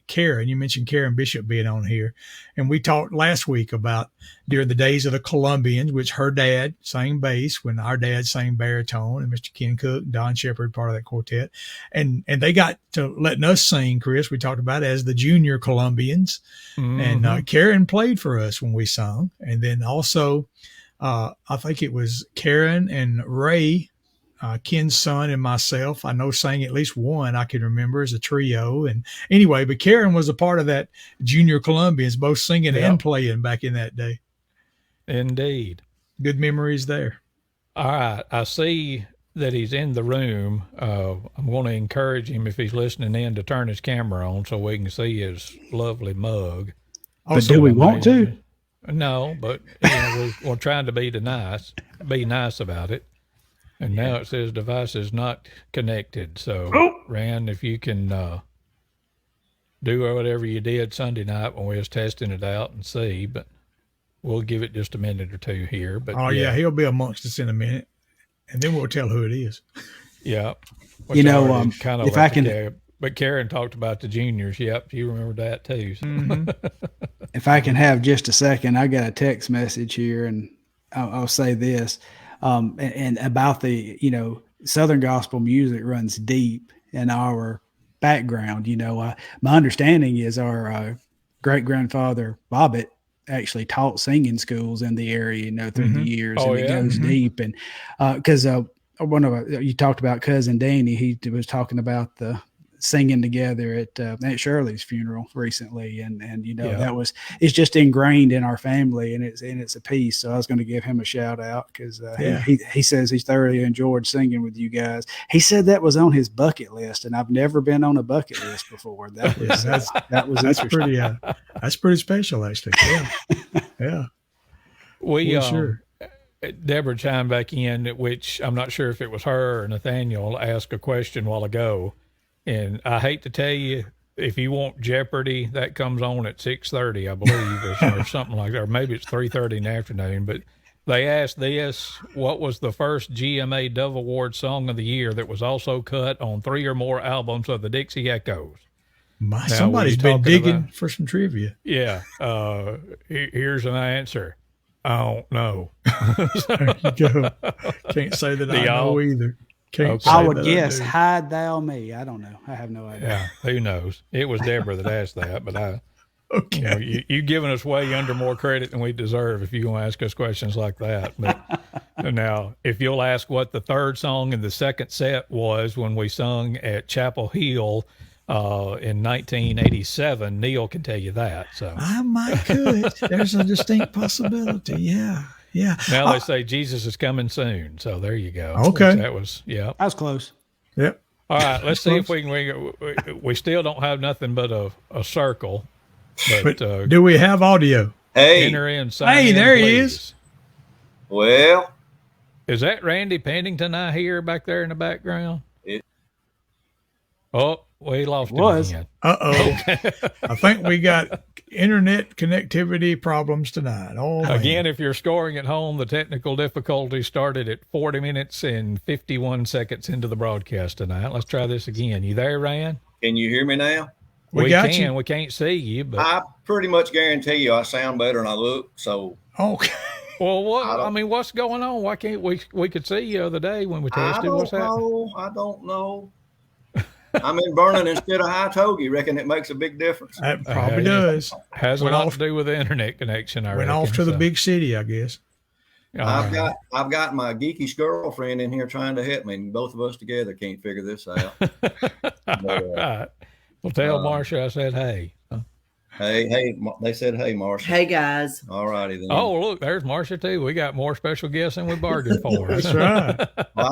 Karen. You mentioned Karen Bishop being on here. And we talked last week about during the days of the Columbians, which her dad sang bass when our dad sang baritone, and Mr. Ken Cook, Don Shepard, part of that quartet. And they got to letting us sing, Chris, we talked about as the junior Columbians. And Karen played for us when we sung. And then also, I think it was Karen and Ray, Ken's son, and myself, I know sang at least one I can remember as a trio. And anyway, but Karen was a part of that junior Columbians, both singing and playing back in that day. Indeed. Good memories there. All right. I see that he's in the room. I'm going to encourage him, if he's listening in, to turn his camera on so we can see his lovely mug. But do we want to? No, but we're trying to be nice about it. And now it says device is not connected. So, Rand, if you can do whatever you did Sunday night when we was testing it out and see, but we'll give it just a minute or two here. But he'll be amongst us in a minute, and then we'll tell who it is. Yeah, kind of. If I can. But Karen talked about the juniors. Yep, you remember that too. So. If I can have just a second, I got a text message here, and I'll say this. And about the, Southern gospel music runs deep in our background. My understanding is our great grandfather Bobbitt actually taught singing schools in the area, through the years, and it goes deep. And because you talked about cousin Danny, he was talking about the singing together at Aunt Shirley's funeral recently, and it's just ingrained in our family, and it's a piece. So I was going to give him a shout out because he says he's thoroughly enjoyed singing with you guys. He said that was on his bucket list, and I've never been on a bucket list before. That's pretty special, actually. Yeah. We sure. Deborah chimed back in, which I'm not sure if it was her or Nathaniel asked a question a while ago. And I hate to tell you, if you want Jeopardy, that comes on at 6:30, I believe, or something like that. Or maybe it's 3:30 in the afternoon. But they asked this: what was the first GMA Dove Award song of the year that was also cut on 3 or more albums of the Dixie Echoes? Somebody's been digging for some trivia. Yeah. Here's an answer. I don't know. There you go. Can't say that I know either. I would guess hide thou me. I don't know. I have no idea. Yeah, who knows? It was Deborah that asked that, but Okay. You're giving us way under more credit than we deserve if you're going to ask us questions like that. But now, if you'll ask what the third song in the second set was when we sung at Chapel Hill in 1987, Neil can tell you that. So I might could. There's a distinct possibility. Yeah. Yeah. now they say Jesus is coming soon. So there you go. Okay. That was, yeah. I was close. Yep. All right, let's see if we can. We still don't have nothing but a circle. But Do we have audio? Hey, enter in. Sign Hey, in, there he please. is. well, Is that Randy Pennington I hear back there in the background? It- Oh, we lost him Was. again. Uh-oh. I think we got internet connectivity problems tonight. Oh, man. Again, if you're scoring at home, the technical difficulty started at 40 minutes and 51 seconds into the broadcast tonight. Let's try this again. You there, Ryan? can you hear me now? We got can. you. We can't see you, but I pretty much guarantee you I sound better than I look. So Okay. well, what? I I don't- mean, what's going on? Why can't we could see you the other day when we I tested? What's don't happening? know. I don't know. I'm in Vernon instead of High Togie. Reckon it makes a big difference. That probably yeah. does. Has a Went lot off- to do with the internet connection. I Went reckon, off to the so. big city, I guess. All I've right. got my geekish girlfriend in here trying to help me, and both of us together can't figure this out. All right. Well, tell Marcia I said hey. Hey, they said, hey, Marcia. Hey guys. All righty then. Oh, look, there's Marcia too. We got more special guests than we bargained for. That's right. Well,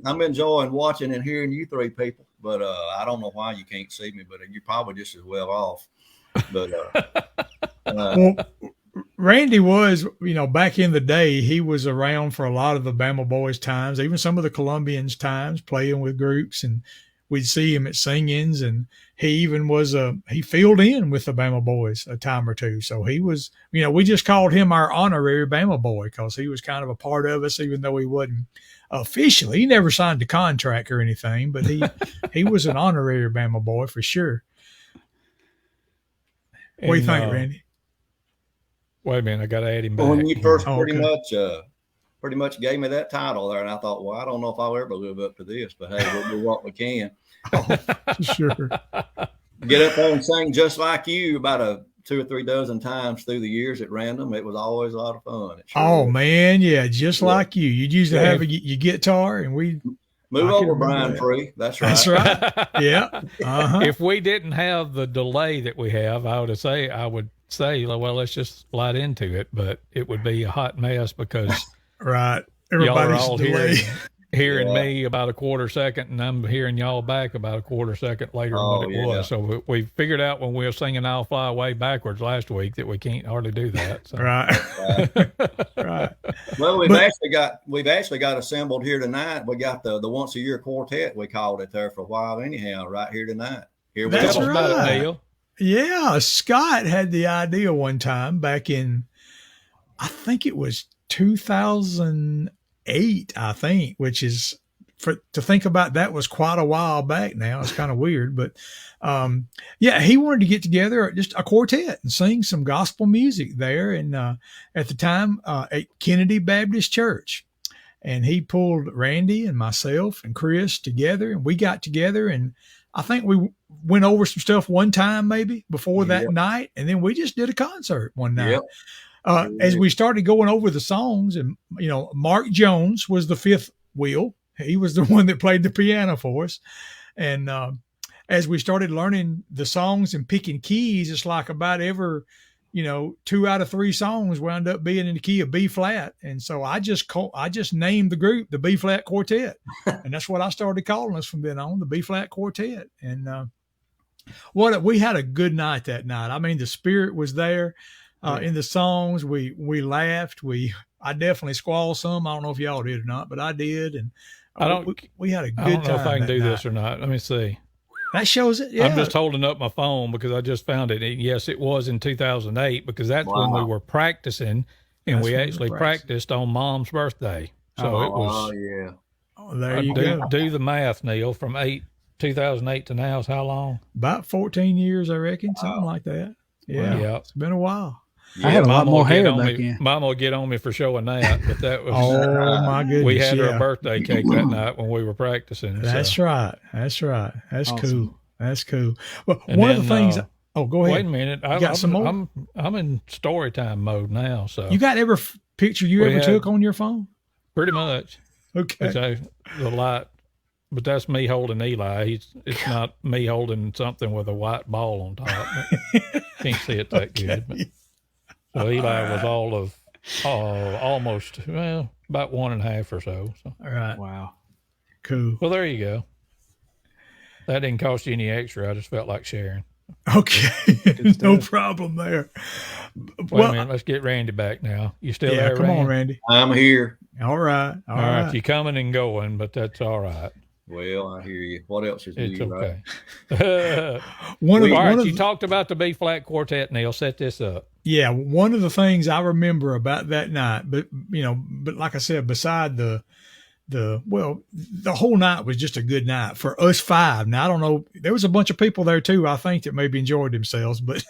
I'm enjoying watching and hearing you three people, but I don't know why you can't see me, but you're probably just as well off. But Well, Randy was, back in the day, he was around for a lot of the Bama Boys times, even some of the Columbians times, playing with groups, and we'd see him at sing-ins, and he even he filled in with the Bama Boys a time or two. So he was, we just called him our honorary Bama boy because he was kind of a part of us, even though he wasn't officially. He never signed a contract or anything, but he was an honorary Bama boy for sure. What do you think, Randy? Wait a minute, I got to add him back. when you first Oh, pretty okay. much gave me that title there, and I thought, well, I don't know if I'll ever live up to this, but hey, we'll do what we can. Sure. Get up there and sing just like you about 2 or 3 dozen times through the years at random. It was always a lot of fun. It sure Oh was. man, yeah, just Yeah. like you. You'd usually Yeah. have your guitar, and we. Move I can over, remember Brian that. Free. That's right. That's right. Yeah. Uh-huh. If we didn't have the delay that we have, I would say, well, let's just slide into it, but it would be a hot mess because Right. y'all are Everybody's all delayed. hearing Yeah. me about a quarter second, and I'm hearing y'all back about a quarter second later Oh, than what it yeah. was. So we figured out when we were singing "I'll Fly Away" backwards last week that we can't hardly do that. So. Right. Right. Well, we've But- actually got assembled here tonight. We got the once a year quartet, we called it there for a while anyhow, right here tonight. Here we That's Tell us are. about it, right. Neil. Yeah. Scott had the idea one time back in, I think it was 2008, which is to think about that was quite a while back now. It's kind of weird, but yeah, he wanted to get together just a quartet and sing some gospel music there. And at the time at Kennedy Baptist Church, and he pulled Randy and myself and Chris together, and we got together, and I think we went over some stuff one time maybe before that Yep. night, and then we just did a concert one night. Yep. As we started going over the songs, and Mark Jones was the fifth wheel. He was the one that played the piano for us. And as we started learning the songs and picking keys, it's like about every 2 out of 3 songs wound up being in the key of B flat. And so I just named the group the B flat quartet. And that's what I started calling us from then on, the B flat quartet. And we had a good night that night. I mean, the spirit was there. In the songs, we laughed. I definitely squalled some. I don't know if y'all did or not, but I did. And we had a good I don't know time. if I can that do night. this or not. Let me see. That shows it. Yeah. I'm just holding up my phone because I just found it. And yes, it was in 2008 because that's when we Wow. were practicing, and That's we when we actually were practicing. practiced on Mom's birthday. So it Oh, was. yeah. Oh, there you go. Do the math, Neil. From 2008 to now is how long? About 14 years, I reckon, something like that. Yeah. Yeah. It's been a while. I had a lot Mama more will get hair on back me. then. Mama will get on me for showing that, but that was. Oh, my goodness. We had her yeah. a birthday cake that night when we were practicing. That's so. right. That's right. That's Awesome. cool. That's cool. Well, And one of then, the things Oh, go ahead. Wait a minute. You got some more? I'm in story time mode now. So You got every picture you ever took on your phone? pretty much. Okay. The light, but that's me holding Eli. It's not me holding something with a white ball on top. Can't see it that good. But, so Eli was all of almost about 1.5 or so. All right. Wow. Cool. Well, there you go. That didn't cost you any extra. I just felt like sharing. Okay. No problem there. Wait a minute. Let's get Randy back now. You still there, come Randy? on, Randy. I'm here. All right. All right. You're coming and going, but that's all right. Well, I hear you. What else is It's new, okay. right? You talked about the B flat quartet, Neil. Set this up. Yeah, one of the things I remember about that night, but like I said, beside the whole night was just a good night for us five. Now I don't know, there was a bunch of people there too, I think, that maybe enjoyed themselves, but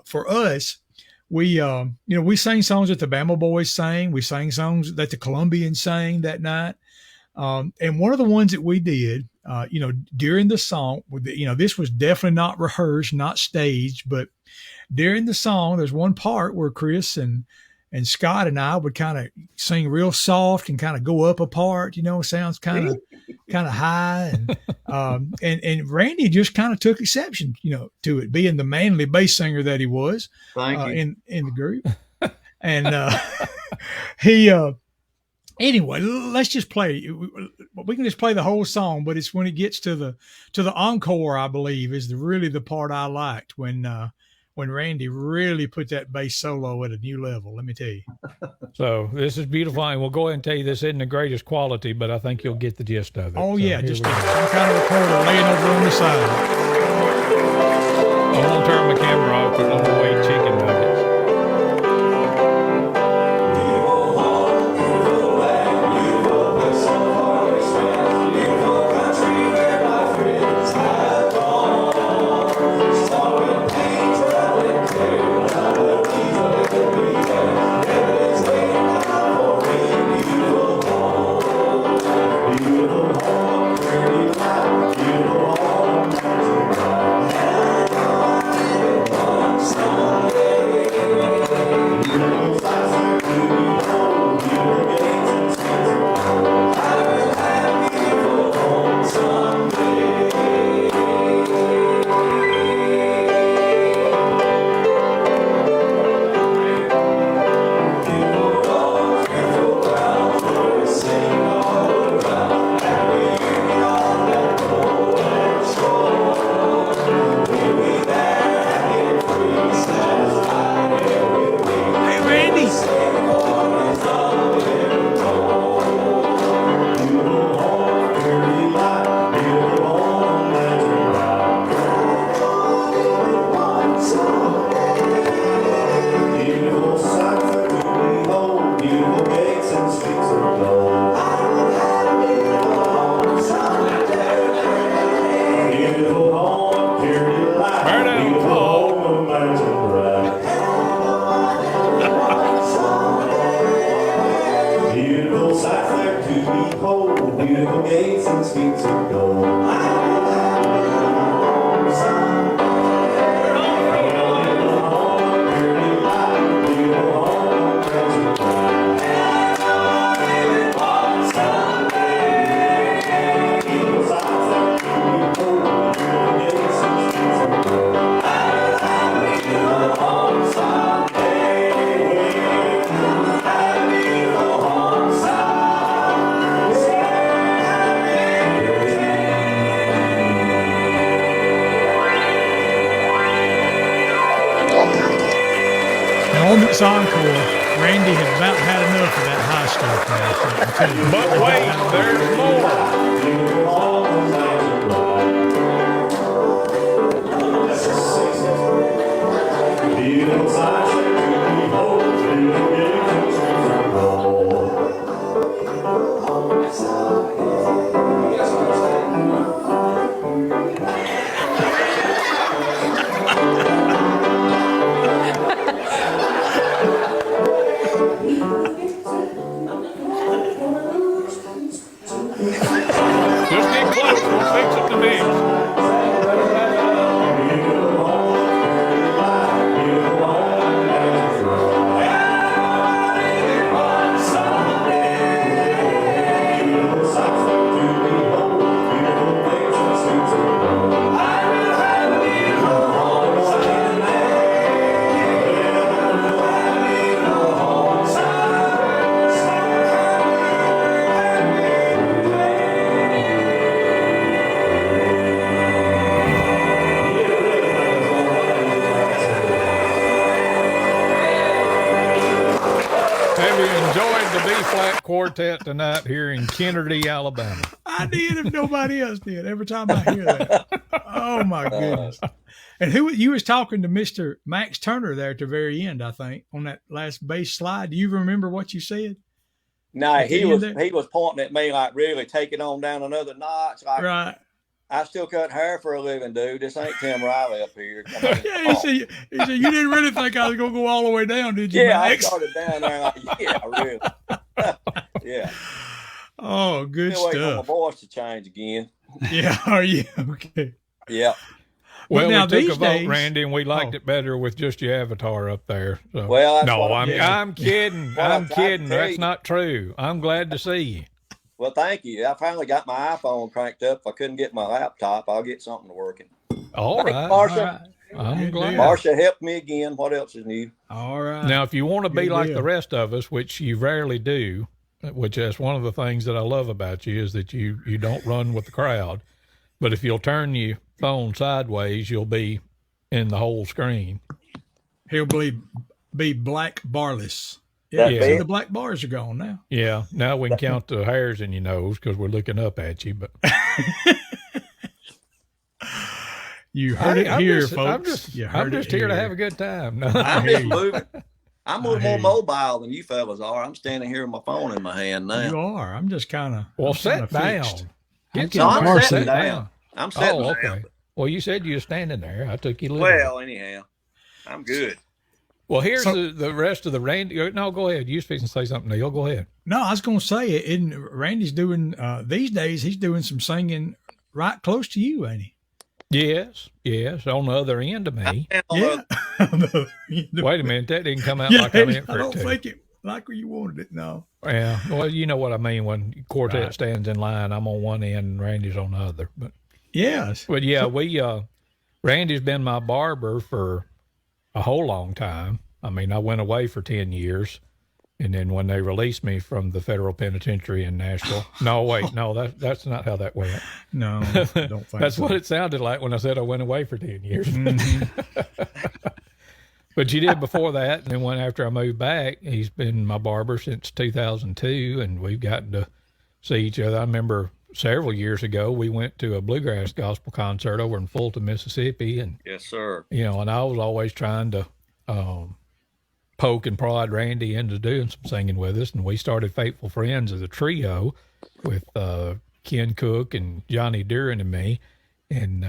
for us, we sang songs that the Bama Boys sang. We sang songs that the Columbians sang that night. And one of the ones that we did, during the song, this was definitely not rehearsed, not staged, but during the song, there's one part where Chris and Scott and I would kind of sing real soft and kind of go up a part, sounds kind of high. And Randy just kind of took exception, to it, being the manly bass singer that he was in the group. And anyway, let's just play. We can just play the whole song, but it's when it gets to the encore, I believe, is really the part I liked when Randy really put that bass solo at a new level, let me tell you. So this is beautiful. And we'll go ahead and tell you this isn't the greatest quality, but I think you'll get the gist of it. Oh, so yeah, just some kind of recorder laying over on the side. I won't turn my camera off because I'm going to eat chicken nuggets. On this encore, Randy had about had enough of that high stuff now. But wait, there's more. quartet tonight here in Kennedy, Alabama. I did if nobody else did. Every time I hear that. Oh my goodness. And who you was talking to Mr. Max Turner there at the very end, I think, on that last bass slide. Do you remember what you said? No, he was pointing at me like, really take it on down another notch. Like, right. I still cut hair for a living, dude. This ain't Tim Riley up here. Yeah, he said you didn't really think I was gonna go all the way down, did you? Yeah, Max? I started down there like, yeah, really. Yeah. Oh, good Still waiting on my stuff. voice to change again. Yeah, are you okay? Yeah. Well, now we took these a vote, days- Randy, and we liked it better with just your avatar up there. So. Well, that's no, what I'm kidding. Well, I'm I'm trying to kidding. tell That's you. not true. I'm glad to see you. Well, thank you. I finally got my iPhone cranked up. If I couldn't get my laptop, I'll get something working. All Thanks, right. Marsha. I'm Good glad. deal. Marsha helped me again. What else is new? All right. Now, if you want to be Good like deal. the rest of us, which you rarely do, which is one of the things that I love about you, is that you don't run with the crowd. But if you'll turn your phone sideways, you'll be in the whole screen. He'll be black barless. That's Yeah, it. see, the black bars are gone now. Yeah. Now we can count the hairs in your nose because we're looking up at you. But You heard it I'm here, just, folks. I'm just here to have a good time. No. I I'm hear just you. moving. I'm a little I hear more you. mobile than you fellas are. I'm standing here with my phone in my hand You now. are. I'm just kind of. Well, sit down. I Get No, can I'm Marcy. sitting sit down. I'm sitting Oh, down. okay. Well, you said you were standing there. I took you literally. Well, anyhow, I'm good. Well, here's So- the rest of the Randy. No, go ahead. You was fixing to say something, Neil. Go ahead. No, I was going to say it. Randy's doing these days. He's doing some singing right close to you, ain't he? Yes, on the other end of me. Yeah. Wait a minute, that didn't come out Yeah, like I meant I for it don't to. think it like you wanted it. No. Yeah, well, you know what I mean. When quartet Right. stands in line, I'm on one end and Randy's on the other. Yes. But yeah, Randy's been my barber for a whole long time. I mean, I went away for 10 years. And then when they released me from the federal penitentiary in Nashville, that's not how that went. No, don't think That's so. what it sounded like when I said I went away for 10 years. Mhm. But you did before that. And then when after I moved back, he's been my barber since 2002. And we've gotten to see each other. I remember several years ago, we went to a bluegrass gospel concert over in Fulton, Mississippi. And, Yes, sir. and I was always trying to poke and prod Randy into doing some singing with us. And we started Faithful Friends as a trio with Ken Cook and Johnny Duran and me. And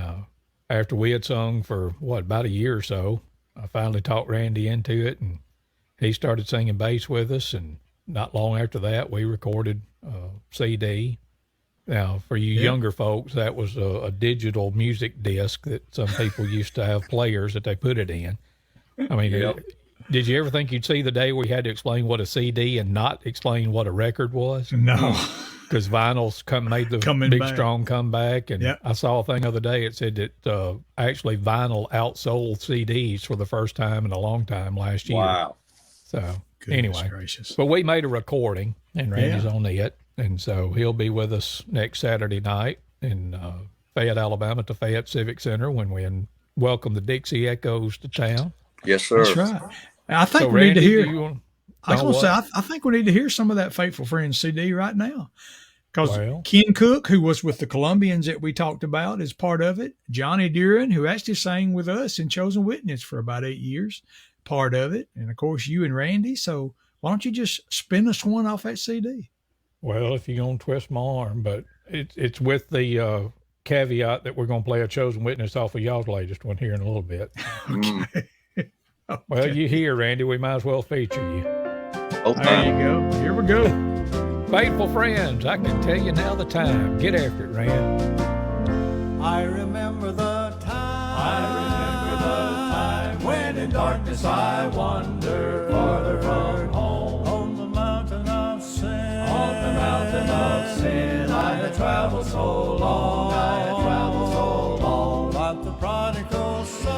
after we had sung for, about a year or so, I finally talked Randy into it, and he started singing bass with us. And not long after that, we recorded a CD. Now, for you younger folks, that was a digital music disc that some people used to have players that they put it in. I mean, did you ever think you'd see the day we had to explain what a CD and not explain what a record was? No. Because vinyl's made the Coming big, back. strong comeback. And Yep. I saw a thing the other day. It said that actually vinyl outsold CDs for the first time in a long time last year. Wow. So Goodness anyway, gracious. but we made a recording, and Randy's on it. And so he'll be with us next Saturday night in Fayette, Alabama, at the Fayette Civic Center when we welcome the Dixie Echoes to town. Yes, sir. That's right. I think So we need to Randy, hear. do you want- I was Oh, going to say, what? I think we need to hear some of that Faithful Friends CD right now. Because Well. Ken Cook, who was with the Colombians that we talked about, is part of it. Johnny Duran, who actually sang with us in Chosen Witness for about 8 years, part of it. And, of course, you and Randy. So why don't you just spin us one off that CD? Well, if you're going to twist my arm, but it's with the caveat that we're going to play a Chosen Witness off of y'all's latest one here in a little bit. Well, you hear, Randy, we might as well feature you. There you go. Here we go. Faithful Friends, I can tell you now the time. Get after it, Rand. I remember the time when in darkness I wandered farther from home. On the mountain of sin, I had traveled so long, like the prodigal son,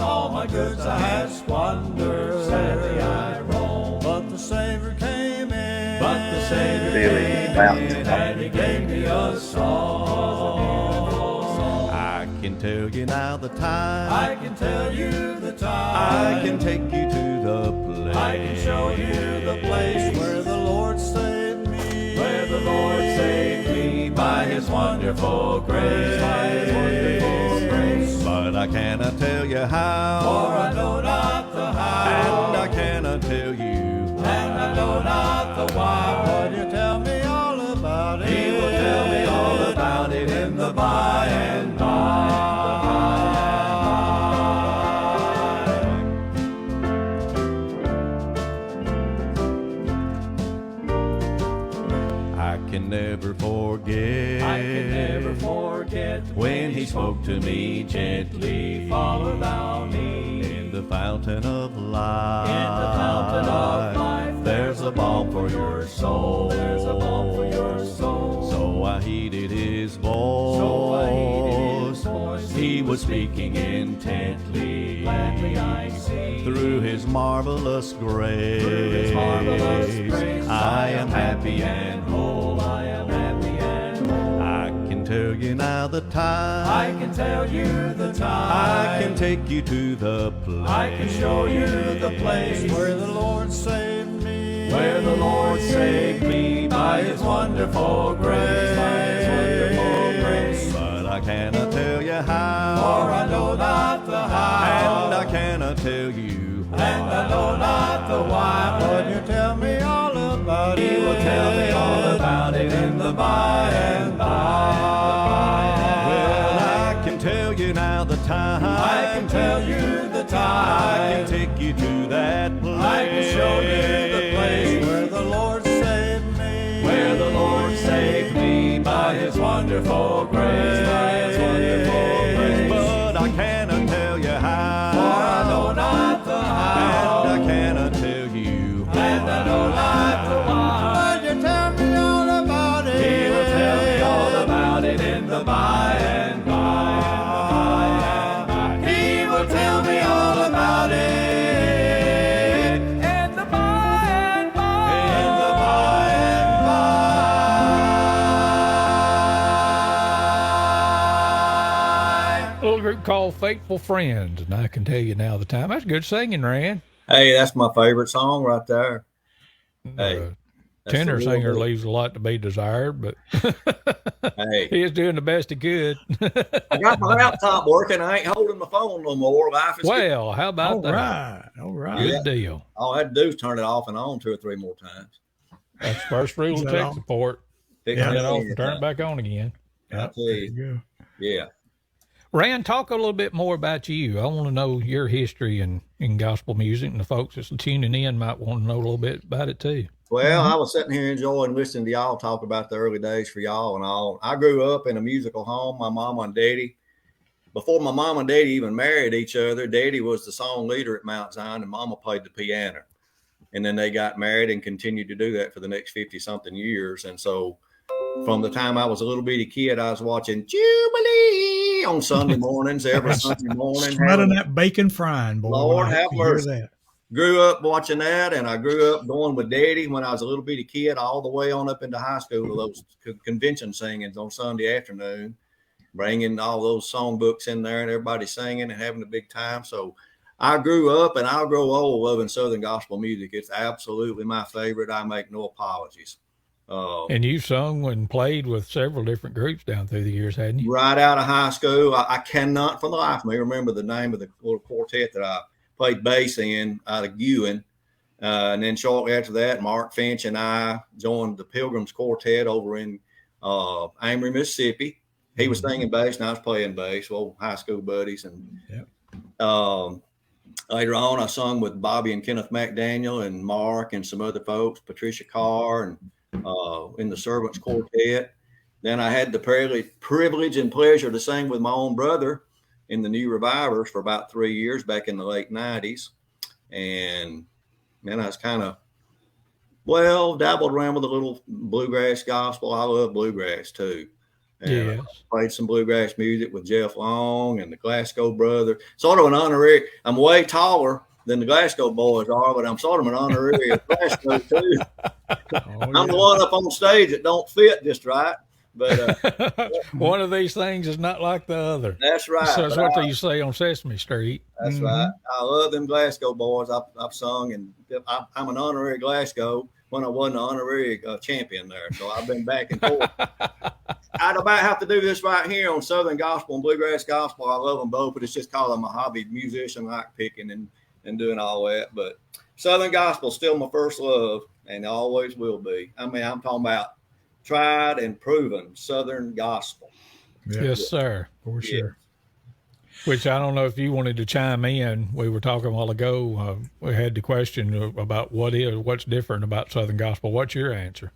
all my goods I had squandered. Sadly I roamed, but the Savior came in, and he gave me a song. I can can tell you now the time. I can tell you the time. I can take you to the place. I can show you the place where the Lord saved me. Where the Lord saved me by His wonderful grace. By His wonderful grace. But I cannot tell you how. For I know not the how. And I cannot tell you. And I know not the why. But you tell me all about it. He will tell me all about it in the by and by. I can never forget. I can never forget when He spoke to me gently. Follow thou me In the fountain of life. in the fountain of life. There's a balm for your soul. There's a balm for your soul. So I heeded His voice. So I heeded His voice. He was speaking intently. Gladly I see. Through His marvelous grace. Through His marvelous grace. I am happy and whole. I am happy and whole. I can tell you now the time. I can tell you the time. I can take you to the place. I can show you the place where the Lord saved me. Where the Lord saved me by His wonderful grace. By His wonderful grace. But I cannot tell you how. For I know not the how. And I cannot tell you. And I know not the why. But you tell me all about it. He will tell me all about it in the by and by. Well, I can tell you now the time. I can tell you the time. I can take you to that place. I can show you the place where the Lord saved me. Where the Lord saved me by His wonderful grace. By His wonderful grace. But I cannot tell you how. For I know not the how. And I cannot tell you. And I know not the why. But you tell me all about it. He will tell me all about it in the by and by. He will tell me all about it. In the by and by. In the by and by. A little group called Faithful Friends, and I can tell you now the time. That's good singing, Rand. Hey, that's my favorite song right there. Hey, The that's tenor the real singer deal. leaves a lot to be desired, but Hey, he is doing the best he could. I got my laptop working. I ain't holding my phone no more. Life is good. Well, how about All that? right. All right. Good deal. All I had to do is turn it off and on 2 or 3 more times. That's first rule Is of that tech all? support. Fix Yeah. Turn it it off on. and turn it back on again. I tell There you. you go. Yeah. Rand, talk a little bit more about you. I want to know your history in gospel music, and the folks that's tuning in might want to know a little bit about it too. Well, I was sitting here enjoying listening to y'all talk about the early days for y'all and all. I grew up in a musical home. My mama and daddy, before my mom and daddy even married each other, daddy was the song leader at Mount Zion and mama played the piano. And then they got married and continued to do that for the next 50 something years. And so from the time I was a little bitty kid, I was watching Jubilee on Sunday mornings, every Sunday morning. Smelling that bacon frying, boy. Lord when I have hear mercy. that. Grew up watching that, and I grew up going with Daddy when I was a little bitty kid, all the way on up into high school to those convention singings on Sunday afternoon, bringing all those songbooks in there and everybody singing and having a big time. So I grew up, and I'll grow old loving Southern gospel music. It's absolutely my favorite. I make no apologies. And you sung and played with several different groups down through the years, hadn't you? Right out of high school, I cannot for the life of me remember the name of the little quartet that I played bass in out of Ewan. And then shortly after that, Mark Finch and I joined the Pilgrims Quartet over in Amory, Mississippi. He was singing bass and I was playing bass, well, high school buddies. And later on, I sung with Bobby and Kenneth McDaniel and Mark and some other folks, Patricia Carr, and in the Servants Quartet. Then I had the privilege and pleasure to sing with my own brother in the New Revivers for about 3 years back in the late 90s. And then I was kind of, dabbled around with a little bluegrass gospel. I love bluegrass too. And Yes. played some bluegrass music with Jeff Long and the Glasgow Brothers. Sort of an honorary. I'm way taller than the Glasgow boys are, but I'm sort of an honorary of Glasgow too. I'm the one up on stage that don't fit just right. But One of these things is not like the other. That's right. So that's but what you say on Sesame Street. That's right. I love them Glasgow boys. I've sung, and I'm an honorary Glasgow when I wasn't an honorary champion there. So I've been back and forth. I'd about have to do this right here on Southern Gospel and Bluegrass Gospel. I love them both, but it's just called I'm a hobby musician, like picking and doing all that. But Southern Gospel is still my first love, and always will be. I mean, I'm talking about tried and proven Southern Gospel. Yeah. Yes, sir. For sure. Which I don't know if you wanted to chime in. We were talking a while ago. We had the question about what's different about Southern Gospel. What's your answer?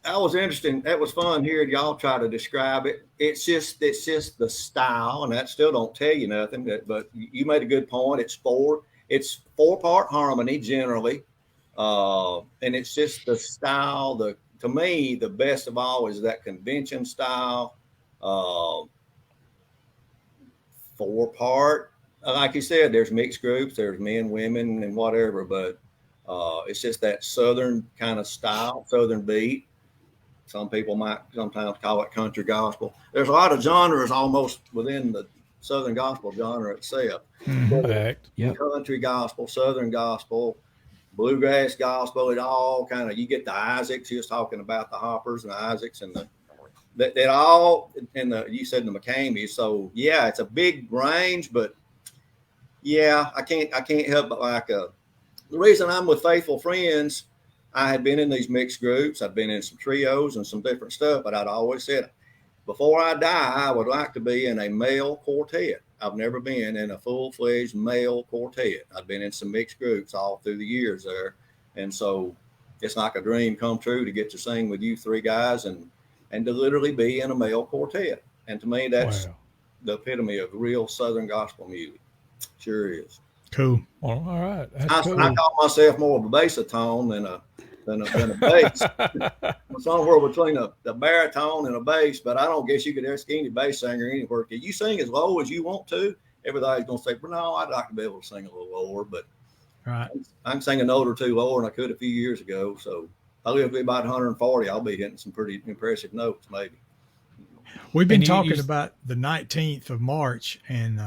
I was interested. That was fun hearing y'all try to describe it. It's just the style, and that still don't tell you nothing. But you made a good point. It's 4-part harmony generally, and it's just the style. To me, the best of all is that convention style. 4-part, like you said, there's mixed groups, there's men, women, and whatever, but it's just that Southern kind of style, Southern beat. Some people might sometimes call it country gospel. There's a lot of genres almost within the Southern gospel genre itself. Country gospel, Southern gospel, bluegrass gospel, it all kind of, you get the Isaacs, you was talking about the Hoppers and the Isaacs and that all in you said the McCamey. So yeah, it's a big range, but yeah, I can't help but the reason I'm with Faithful Friends, I had been in these mixed groups. I'd been in some trios and some different stuff, but I'd always said, before I die, I would like to be in a male quartet. I've never been in a full-fledged male quartet. I've been in some mixed groups all through the years there. And so it's like a dream come true to get to sing with you three guys and to literally be in a male quartet. And to me, that's the epitome of real Southern gospel music. Sure is. Cool. Well, all right. I call myself more of a bassatone than a bass. I'm somewhere between the baritone and a bass, but I don't guess you could ask any bass singer anywhere. Can you sing as low as you want to? Everybody's going to say, well, no, I'd like to be able to sing a little lower, but I can sing a note or two lower than I could a few years ago. So I live to be about 140. I'll be hitting some pretty impressive notes, maybe. We've been talking about the 19th of March and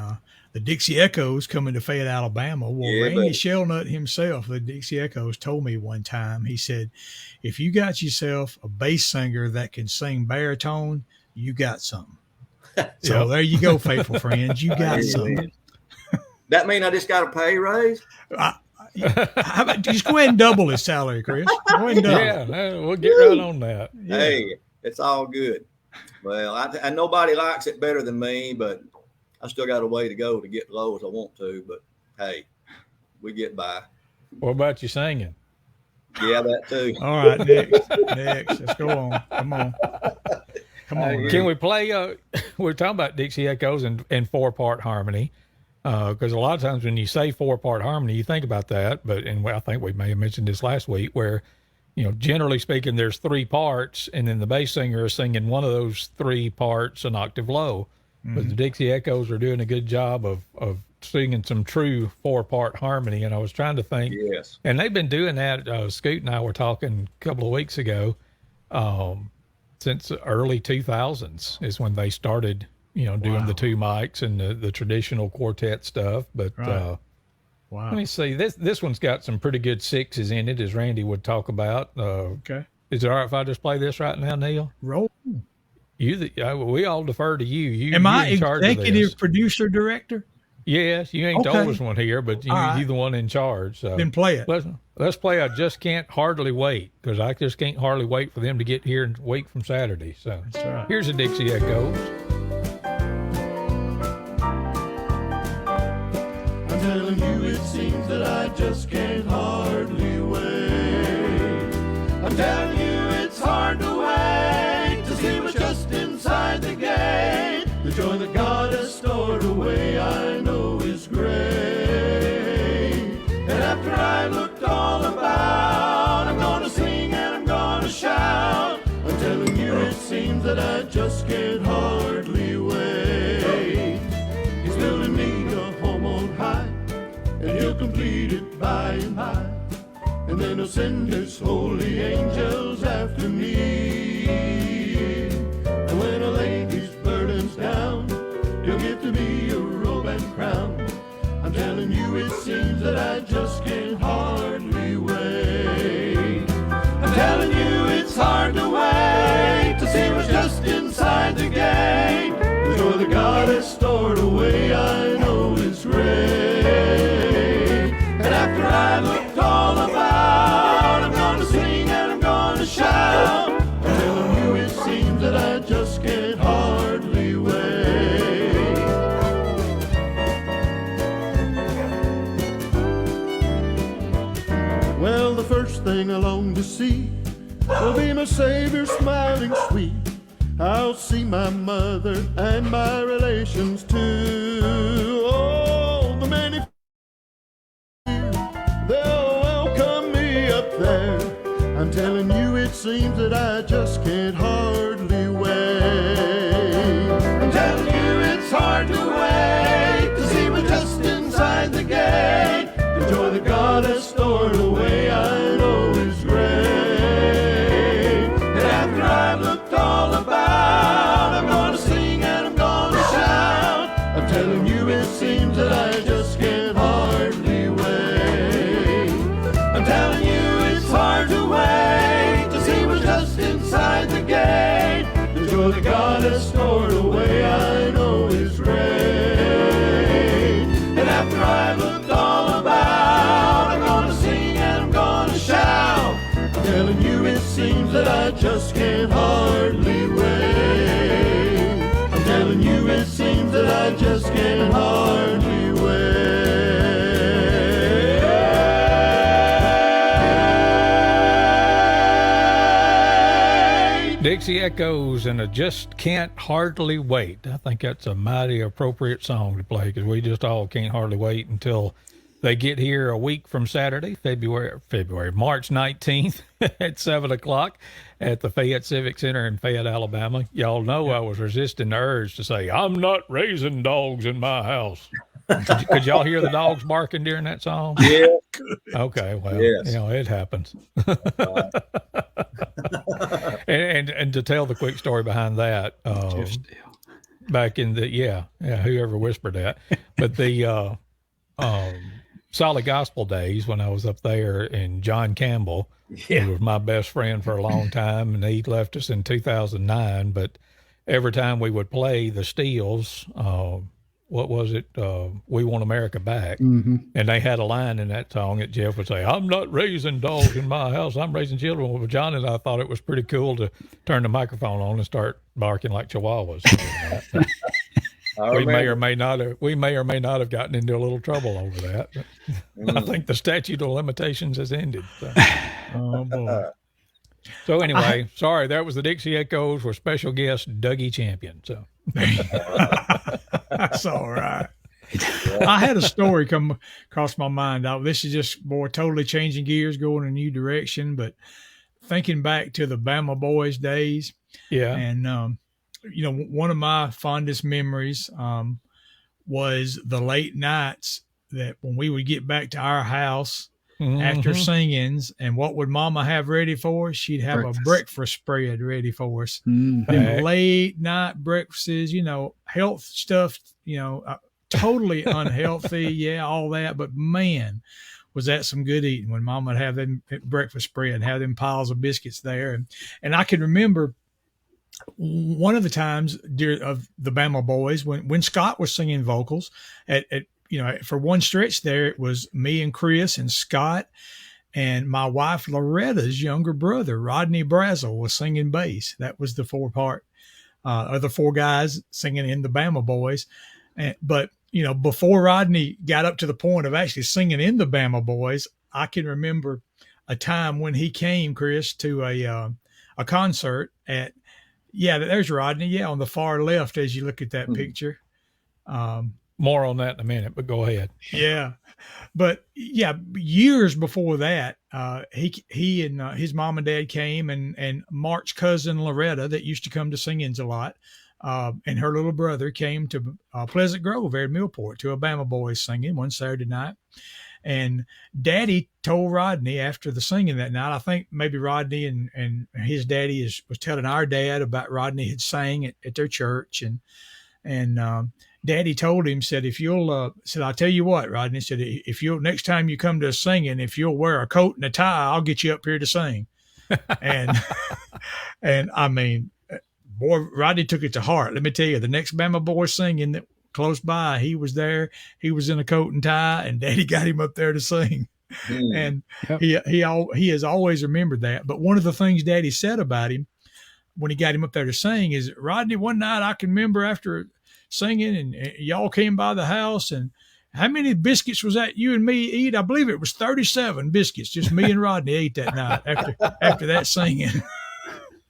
the Dixie Echoes coming to Fayette, Alabama. Well, Randy Shelnut himself, the Dixie Echoes, told me one time, he said, if you got yourself a bass singer that can sing baritone, you got something. So there you go, Faithful Friends. You got something. That mean I just got a pay raise? How about just go ahead and double his salary, Chris? Go ahead and double. Yeah, we'll get right on that. Yeah. Hey, it's all good. Well, I nobody likes it better than me, but I still got a way to go to get low as I want to. But hey, we get by. What about you singing? Yeah, that too. All right, next. Let's go on. Come on. Can we play? We're talking about Dixie Echoes and 4-part harmony. Because a lot of times when you say 4-part harmony, you think about that. But I think we may have mentioned this last week, where generally speaking, there's 3 parts, and then the bass singer is singing one of those 3 parts an octave low. Mm-hmm. But the Dixie Echoes are doing a good job of singing some true 4-part harmony. And I was trying to think, and they've been doing that. Scoot and I were talking a couple of weeks ago. Since the early 2000s is when they started. Doing the 2 mics and the traditional quartet stuff. But let me see. This one's got some pretty good 6s in it, as Randy would talk about. Okay. Is it all right if I just play this right now, Neil? Roll. We all defer to you. Am I in charge executive producer director? Yes, you ain't the oldest one here, but you're the one in charge. So then play it. Let's play I Just Can't Hardly Wait, because I just can't hardly wait for them to get here and week from Saturday. So here's the Dixie Echoes. I'm telling you, it seems that I just can't hardly wait. I'm telling you, it's hard to wait to see what's just inside the gate. The joy that God has stored away, I know is great. And after I looked all about, I'm gonna sing and I'm gonna shout. I'm telling you, it seems that I just can't hardly wait. He's building me a home on high, and he'll complete it by and by. And then he'll send his holy angels after me. And when telling you it seems that I just can't hardly wait. I'm telling you it's hard to wait to see what's just inside the gate. The joy that God has stored away, I know is great. And after I looked all about, I'm gonna sing and I'm gonna shout. I'm telling you it seems that I just can't hardly wait. Well, the first thing I long to see will be my Savior smiling sweet. I'll see my mother and my relations too. Oh, the many they'll welcome me up there. I'm telling you it seems that I just can't hardly wait. I'm telling you it's hard to wait to see what's just inside the gate. The joy that God has stored away, I know is great. And after I've looked all about, I'm gonna sing and I'm gonna shout. I'm telling you it seems that I just can't hardly wait. I'm telling you it's hard to wait to see what's just inside the gate. The joy that God has stored away, I know is great. And after I've looked all about, I'm gonna sing and I'm gonna shout. I'm telling you it seems that I just can't hardly wait. I'm telling you it seems that I just can't hardly wait. Dixie Echoes and a Just Can't Hardly Wait. I think that's a mighty appropriate song to play because we just all can't hardly wait until they get here a week from Saturday, March 19th at 7 o'clock at the Fayette Civic Center in Fayette, Alabama. Y'all know I was resisting the urge to say, I'm not raising dogs in my house. Could y'all hear the dogs barking during that song? Yeah. Okay, well, Yes. you know, it happens. and to tell the quick story behind that, back in the, whoever whispered that, but the Solid Gospel days when I was up there, and John Campbell, who was my best friend for a long time, and he left us in 2009, but every time we would play the Steels, what was it? We Want America Back. Mm-hmm. And they had a line in that song that Jeff would say, I'm not raising dogs in my house. I'm raising children. Well, John and I thought it was pretty cool to turn the microphone on and start barking like chihuahuas. We may or may not have gotten into a little trouble over that. But I think the statute of limitations has ended. So. Oh, boy. So anyway, sorry, that was the Dixie Echoes with special guest Dougie Champion. So that's all right. I had a story come across my mind. This is just more totally changing gears, going a new direction, but thinking back to the Bama Boys days. Yeah. And, one of my fondest memories was the late nights that when we would get back to our house after singings, and what would Mama have ready for us? She'd have a breakfast spread ready for us. Them late night breakfasts, health stuff, totally unhealthy. Yeah, all that. But man, was that some good eating when Mama would have them breakfast spread and have them piles of biscuits there. And I can remember one of the times of the Bama Boys when Scott was singing vocals at for one stretch there, it was me and Chris and Scott and my wife Loretta's younger brother, Rodney Brazel, was singing bass. That was the four guys singing in the Bama Boys. But before Rodney got up to the point of actually singing in the Bama Boys, I can remember a time when he came, Chris, to a concert at, there's Rodney. Yeah, on the far left as you look at that picture. More on that in a minute, but go ahead. Yeah. But years before that, he and his mom and dad came, and Mark's cousin Loretta, that used to come to sing-ins a lot, and her little brother came to Pleasant Grove there in Millport to a Bama Boys singing one Saturday night. And Daddy told Rodney after the singing that night, I think maybe Rodney and his daddy was telling our dad about Rodney had sang at their church. And Daddy told him, said, if you'll, said, I'll tell you what, Rodney, said, if you'll, next time you come to us singing, if you'll wear a coat and a tie, I'll get you up here to sing. And, and I mean, boy, Rodney took it to heart. Let me tell you, the next Bama boy singing that close by, he was there. He was in a coat and tie, and Daddy got him up there to sing. And he has always remembered that. But one of the things Daddy said about him when he got him up there to sing is, Rodney, one night I can remember after singing and y'all came by the house, and how many biscuits was that you and me eat? I believe it was 37 biscuits. Just me and Rodney ate that night after that singing.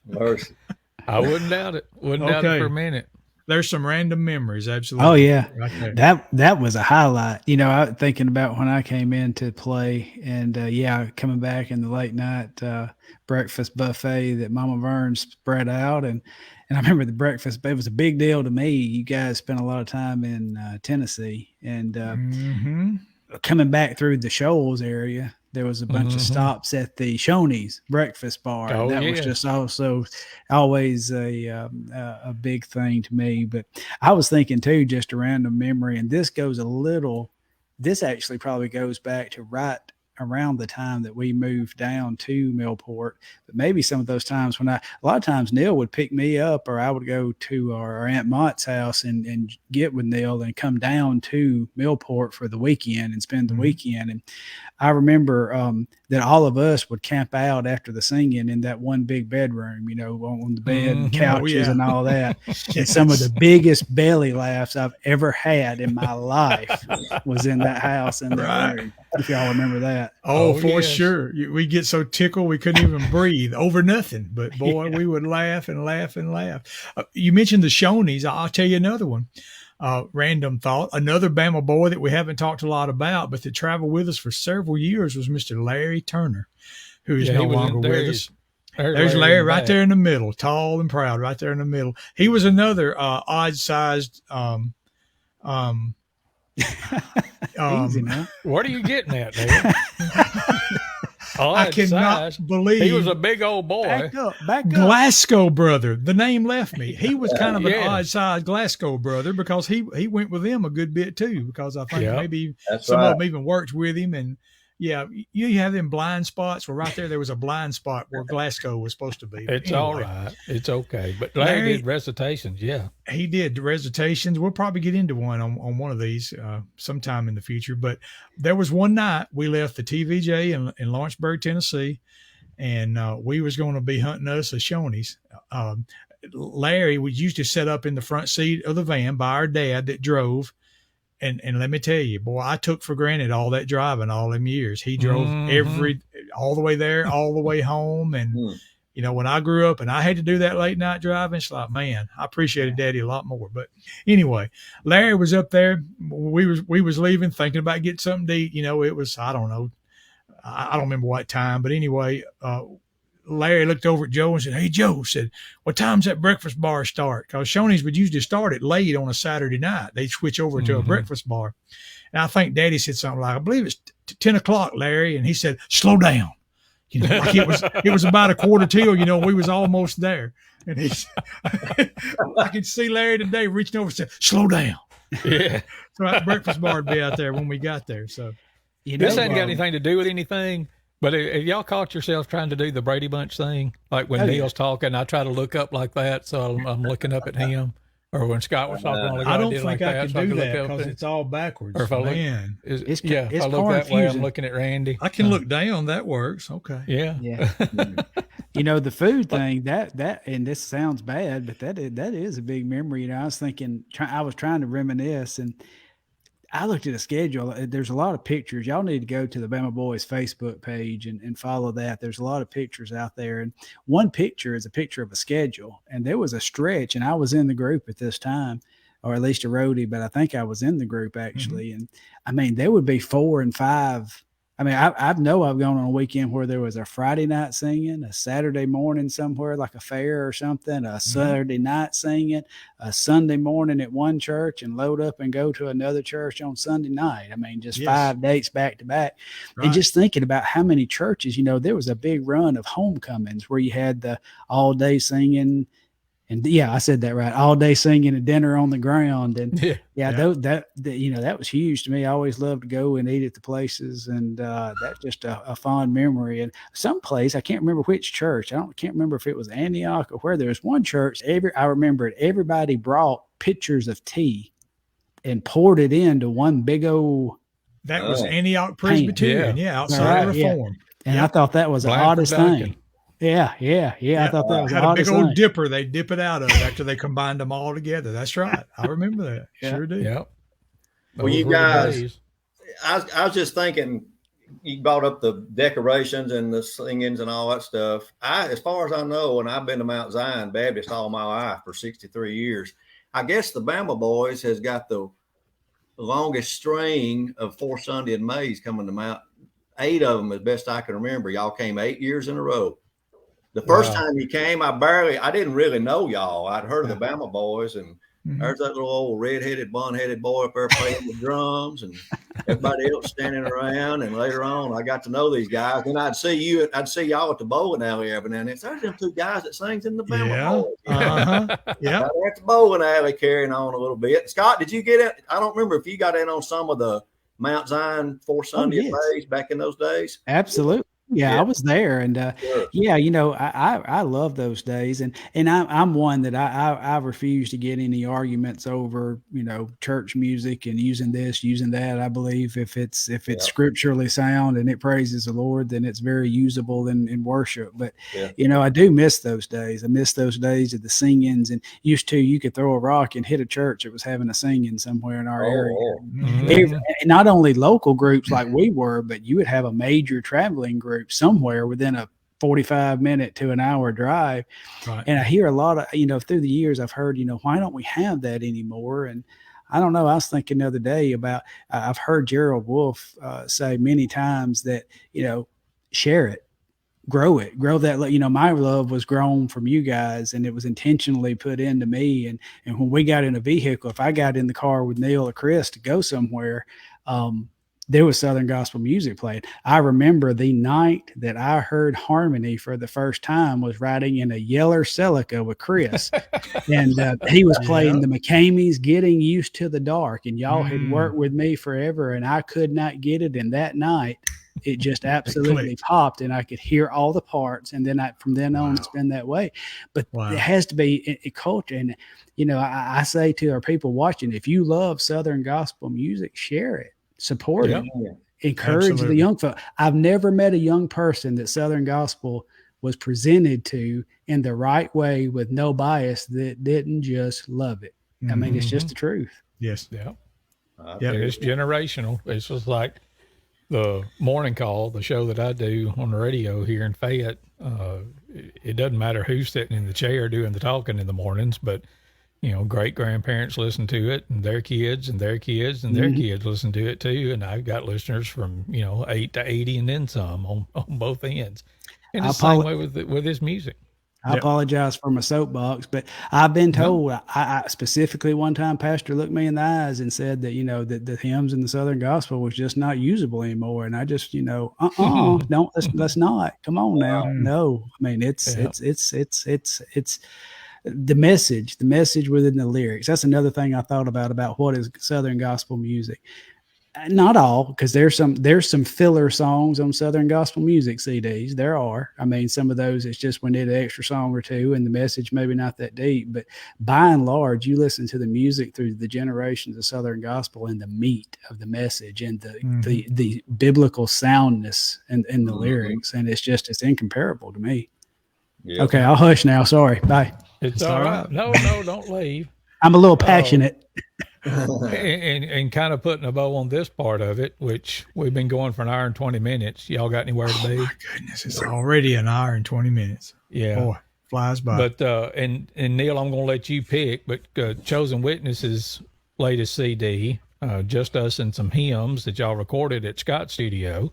Mercy. I wouldn't doubt it. Wouldn't doubt it for a minute. There's some random memories. Absolutely. Oh yeah. Right there. That was a highlight. You know, I thinking about when I came in to play and coming back in the late night breakfast buffet that Mama Vern spread out. And I remember the breakfast, it was a big deal to me. You guys spent a lot of time in Tennessee and coming back through the Shoals area. There was a bunch of stops at the Shoney's breakfast bar. Oh, that was just also always a big thing to me. But I was thinking too, just a random memory, and this actually probably goes back to right around the time that we moved down to Millport. But maybe some of those times when a lot of times Neil would pick me up, or I would go to our Aunt Mott's house and get with Neil and come down to Millport for the weekend and spend the weekend. And I remember that all of us would camp out after the singing in that one big bedroom, you know, on the bed and couches and all that. And some of the biggest belly laughs I've ever had in my life was in that house in that room. If y'all remember that. Oh, for sure. We get so tickled we couldn't even breathe over nothing. But boy, we would laugh and laugh and laugh. You mentioned the Shoney's. I'll tell you another one. Random thought. Another Bama boy that we haven't talked a lot about, but that traveled with us for several years was Mr. Larry Turner, who is no longer with us. There's Larry right there in the middle, tall and proud, right there in the middle. He was another odd-sized easy, man. What are you getting at, man? I cannot believe he was a big old boy. Back up. Glasgow brother. The name left me. He was kind of an odd-sized Glasgow brother because he went with them a good bit too. Because I think maybe some of them even worked with him. And you have them blind spots. Well, right there was a blind spot where Glasgow was supposed to be. It's all right. It's okay. But Larry did recitations. Yeah, he did recitations. We'll probably get into one on one of these sometime in the future. But there was one night we left the TVJ in Lawrenceburg, Tennessee, and we was going to be hunting us a Shoney's. Larry used to sit up in the front seat of the van by our dad that drove. And let me tell you, boy, I took for granted all that driving all them years. He drove all the way there, all the way home. And, you know, when I grew up and I had to do that late night driving, it's like, man, I appreciated Daddy a lot more. But anyway, Larry was up there. We was leaving, thinking about getting something to eat. You know, it was, I don't know. I don't remember what time. But anyway, Larry looked over at Joe and said, "Hey, Joe," said, "what time's that breakfast bar start?" Because Shoney's would usually start it late on a Saturday night. They'd switch over to a breakfast bar. And I think Daddy said something like, "I believe it's 10 o'clock, Larry." And he said, "Slow down." You know, like it was about a quarter till, you know, we was almost there. And I could see Larry today reaching over and said, "Slow down." Yeah. So that breakfast bar would be out there when we got there. So this ain't got anything to do with anything. But have y'all caught yourself trying to do the Brady Bunch thing? Like when Neil's talking, I try to look up like that, so I'm looking up at him. Or when Scott was talking, I don't think I can do that because it's all backwards. Or if I look, it's if I look that way, I'm looking at Randy. I can look down. That works. Okay. Yeah. You know, the food thing that, and this sounds bad, but that is a big memory. You know, I was thinking, I was trying to reminisce, and I looked at a schedule. There's a lot of pictures. Y'all need to go to the Bama Boys Facebook page and follow that. There's a lot of pictures out there. And one picture is a picture of a schedule. And there was a stretch, and I was in the group at this time, or at least a roadie, but I think I was in the group actually. And I mean, there would be 4 and 5. I mean, I've gone on a weekend where there was a Friday night singing, a Saturday morning somewhere like a fair or something, a Saturday night singing, a Sunday morning at one church, and load up and go to another church on Sunday night. I mean, just 5 dates back to back. Right. And just thinking about how many churches, you know, there was a big run of homecomings where you had the all day singing And yeah, I said that right. All day singing and dinner on the ground. And Yeah. that that was huge to me. I always loved to go and eat at the places, and that's just a fond memory. And some place, I can't remember which church. Can't remember if it was Antioch or where. There was one church. I remember it. Everybody brought pitchers of tea and poured it into one big old. That was Antioch Presbyterian, outside of Reform. And I thought that was the oddest thing. Yeah. I thought that was the oddest thing. Had a big old dipper they dip it out of after they combined them all together. That's right. I remember that. Sure do. Yeah. Well, you guys, I was just thinking, you brought up the decorations and the singings and all that stuff. As far as I know, and I've been to Mount Zion Baptist all my life for 63 years, I guess the Bama Boys has got the longest string of 4 Sunday in May's coming to Mount. 8 of them, as best I can remember. Y'all came 8 years in a row. The first time you came, I didn't really know y'all. I'd heard of the Bama Boys, and there's that little old red-headed, blonde-headed boy up there playing the drums, and everybody else standing around. And later on, I got to know these guys. Then I'd see y'all at the bowling alley every now and then. There's them 2 guys that sings in the Bama Boys. Yeah. At the bowling alley, carrying on a little bit. Scott, did you get it? I don't remember if you got in on some of the Mount Zion 4 Sunday days back in those days. Absolutely. Yeah, I was there, and I love those days, and I'm one that I refuse to get any arguments over church music and using this, using that. I believe if it's scripturally sound and it praises the Lord, then it's very usable in worship. But I do miss those days. I miss those days of the singings, and you could throw a rock and hit a church that was having a singing somewhere in our area. Not only local groups like we were, but you would have a major traveling group somewhere within a 45-minute to an hour drive. Right. And I hear a lot of, through the years, I've heard, why don't we have that anymore? And I don't know. I was thinking the other day about, I've heard Gerald Wolfe say many times that, share it, grow that. My love was grown from you guys, and it was intentionally put into me. And when we got in a vehicle, if I got in the car with Neil or Chris to go somewhere, there was Southern gospel music playing. I remember the night that I heard harmony for the first time was riding in a Yeller Celica with Chris. And he was playing the McCameys, Getting Used to the Dark. And y'all had worked with me forever, and I could not get it. And that night, it just absolutely popped, and I could hear all the parts. And then from then on, it's been that way. But it has to be a culture. And, I say to our people watching, if you love Southern gospel music, share it. Support it, encourage the young folk. I've never met a young person that Southern gospel was presented to in the right way with no bias that didn't just love it. I mean, it's just the truth. Yes. Yeah. It's generational. It's just like the morning call, the show that I do on the radio here in Fayette. It doesn't matter who's sitting in the chair doing the talking in the mornings, but great grandparents listen to it, and their kids and their kids and their kids listen to it too. And I've got listeners from 8 to 80 and then some on both ends. And it's the same way with this music. I apologize for my soapbox, but I've been told, I specifically one time, Pastor looked me in the eyes and said that, that the hymns in the Southern gospel was just not usable anymore. And I just, let's not. Come on now. No, I mean, it's the message within the lyrics. That's another thing I thought about what is Southern gospel music. Not all, because there's some filler songs on Southern gospel music CDs. There are. I mean, some of those, it's just we need an extra song or two, and the message maybe not that deep. But by and large, you listen to the music through the generations of Southern gospel and the meat of the message and the biblical soundness in the lyrics, and it's incomparable to me. Yeah. Okay, I'll hush now. Sorry. Bye. It's all right. No, don't leave. I'm a little passionate. And kind of putting a bow on this part of it, which we've been going for an hour and 20 minutes. Y'all got anywhere to be? Oh my goodness, it's already an hour and 20 minutes. Yeah. Boy, flies by. But, and Neil, I'm going to let you pick, but Chosen Witness's latest CD, Just Us and Some Hymns that y'all recorded at Scott Studio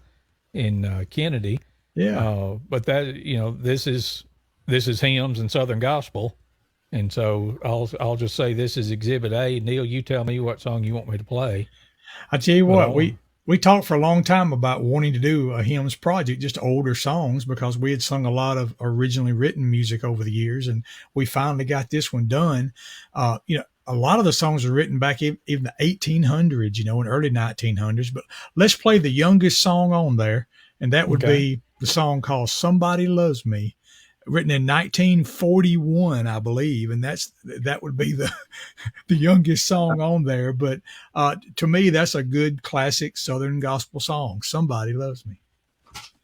in Kennedy. Yeah. But that, this is hymns and Southern gospel. And so I'll just say this is Exhibit A. Neil, you tell me what song you want me to play. I tell you what, We talked for a long time about wanting to do a hymns project, just older songs, because we had sung a lot of originally written music over the years, and we finally got this one done. A lot of the songs were written back even the 1800s, and early 1900s. But let's play the youngest song on there, and that would be the song called "Somebody Loves Me," written in 1941, I believe, and that would be the youngest song on there. But to me, that's a good classic Southern gospel song. "Somebody Loves Me."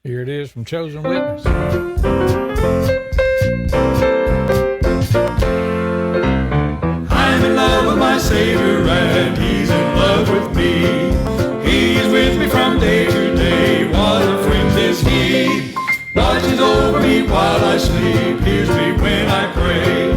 Here it is from Chosen Witness. I'm in love with my Savior and He's in love with me. He's with me from day to day. What a friend is He. Watches over me while I sleep, hears me when I pray.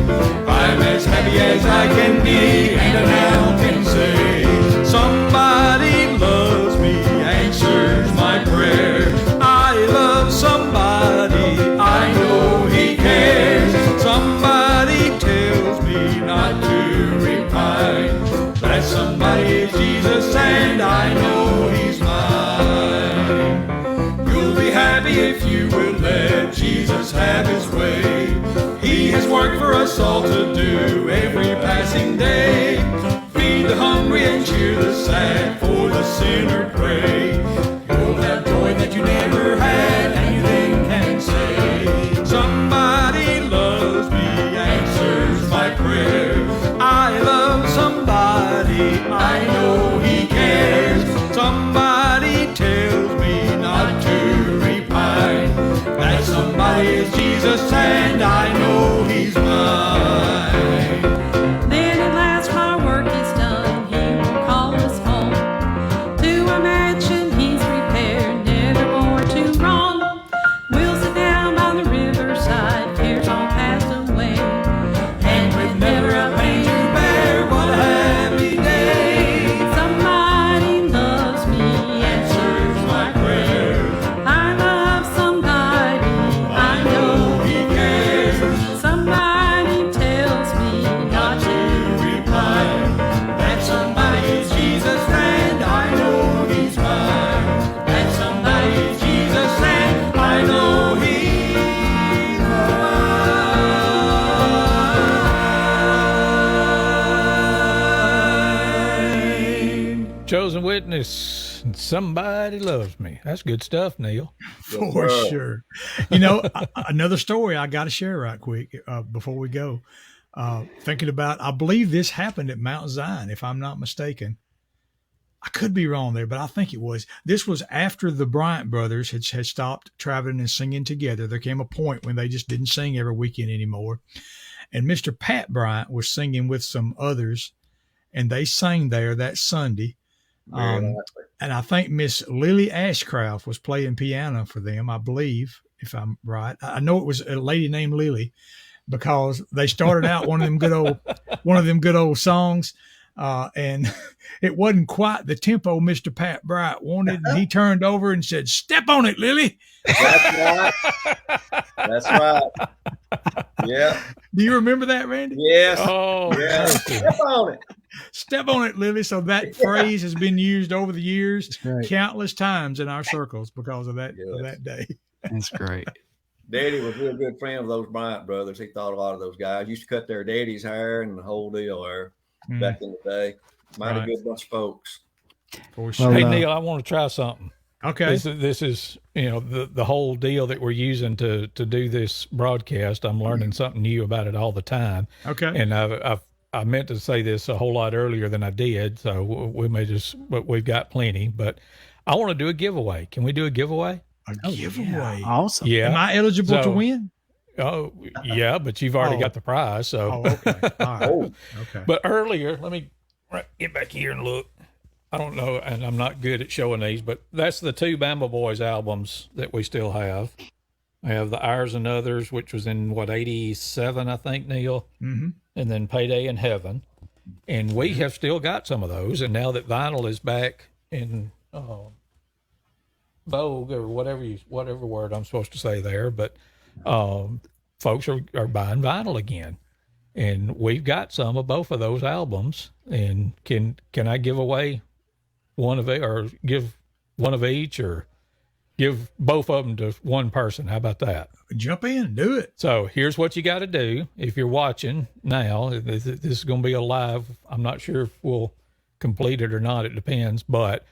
I'm as happy as I can be, and I now can say, somebody loves me, answers my prayer. I love somebody, I know He cares. Somebody tells me not to repine. That somebody is Jesus, and I know He's mine. You'll be happy if you will let Jesus have His way. He has worked for us all to do every passing day. Feed the hungry and cheer the sad, for the sinner pray. You'll have joy that you never had, and you then can say, somebody loves me, answers my prayer. I love somebody, I know He cares. Somebody tells me not to repine. That somebody is Jesus, and I know He's mine. Then at last my work is done, He will call us home to a mansion He's prepared, never more to roam. We'll sit down by the riverside, cares all passed away, and with never a pain to bear, what a happy day. Somebody loves me, answers my prayer. I love somebody, I know He cares. Somebody tells me not to repine. That somebody is Jesus, and I know He's mine. That somebody is Jesus, and I know He's mine. Chosen Witness, and Somebody Loves Me. That's good stuff, Neil. For sure. Another story I got to share right quick before we go. Thinking about, I believe this happened at Mount Zion, if I'm not mistaken. I could be wrong there, but I think it was. This was after the Bryant brothers had stopped traveling and singing together. There came a point when they just didn't sing every weekend anymore. And Mr. Pat Bryant was singing with some others, and they sang there that Sunday. And I think Miss Lily Ashcraft was playing piano for them, I believe, if I'm right. I know it was a lady named Lily, because they started out one of them good old songs, and it wasn't quite the tempo Mr. Pat Bryant wanted. And he turned over and said, "Step on it, Lily." That's right. That's right. Yeah. Do you remember that, Randy? Yes. Oh, Yes. Step on it. Step on it, Lily. So that phrase has been used over the years great. countless times in our circles because of that, Yes. that day. That's great. Daddy was a real good friend of those Bryant brothers. He thought a lot of those guys. Used to cut their daddy's hair and the whole deal there back in the day. Mighty Right. good bunch of folks. For sure. Hey, Neil, I want to try something. Okay. This is the whole deal that we're using to do this broadcast. I'm learning something new about it all the time. Okay. And I meant to say this a whole lot earlier than I did, so but we've got plenty. But I want to do a giveaway. Can we do a giveaway? A giveaway. Awesome. Yeah. Am I eligible to win? Oh, yeah, but you've already got the prize. So, Oh, okay. All right. Okay. but earlier, let me get back here and look. I don't know, and I'm not good at showing these, but that's the two Bama Boys albums that we still have. I have the Ours and Others, which was in 87, I think, Neil, Mm-hmm. and then Payday in Heaven, and we have still got some of those. And now that vinyl is back in vogue or whatever word I'm supposed to say there, but folks are buying vinyl again, and we've got some of both of those albums. And can I give away one of it, or give one of each, or give both of them to one person? How about that? Jump in, do it. So here's what you got to do. If you're watching now, this is going to be a live. I'm not sure if we'll complete it or not. It depends. But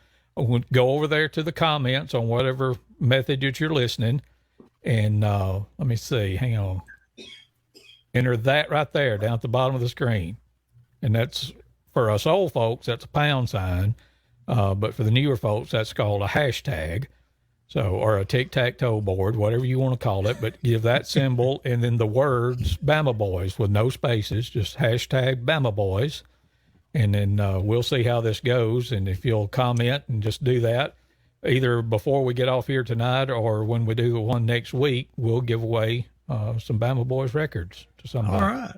go over there to the comments on whatever method that you're listening. And let me see. Hang on. Enter that right there down at the bottom of the screen. And that's, for us old folks, that's a pound sign. But for the newer folks, that's called a hashtag. So, or a tic-tac-toe board, whatever you want to call it, but give that symbol and then the words Bama Boys with no spaces, just hashtag Bama Boys. And then we'll see how this goes. And if you'll comment and just do that, either before we get off here tonight or when we do the one next week, we'll give away some Bama Boys records to somebody. All right.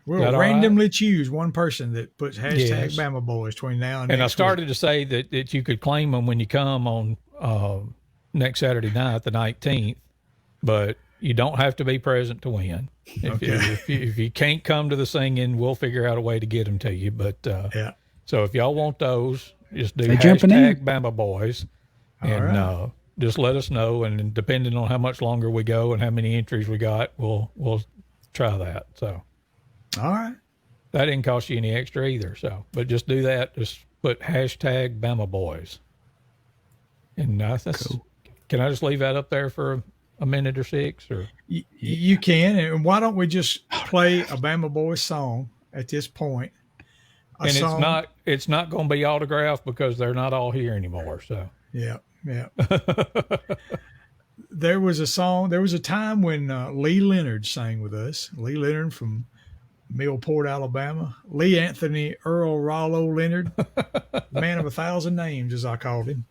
We'll randomly choose one person that puts hashtag Yes. Bama Boys between now and And I next started week. to say that you could claim them when you come on next Saturday night, the 19th, but you don't have to be present to win. If you can't come to the singing, we'll figure out a way to get them to you. But yeah. So if y'all want those, just do They jumping hashtag in. Bama Boys, All and right. just let us know. And depending on how much longer we go and how many entries we got, we'll try that. So All right. that didn't cost you any extra either. So, but just do that. Just put hashtag Bama Boys. And that's Cool. Can I just leave that up there for a minute or six? Or You can. And why don't we just play a Bama Boys song at this point? A and song. it's not going to be autographed because they're not all here anymore. So Yeah. Yeah. There was a time when Lee Leonard sang with us. Lee Leonard from Millport, Alabama. Lee Anthony Earl Rollo Leonard, man of 1,000 names, as I called him.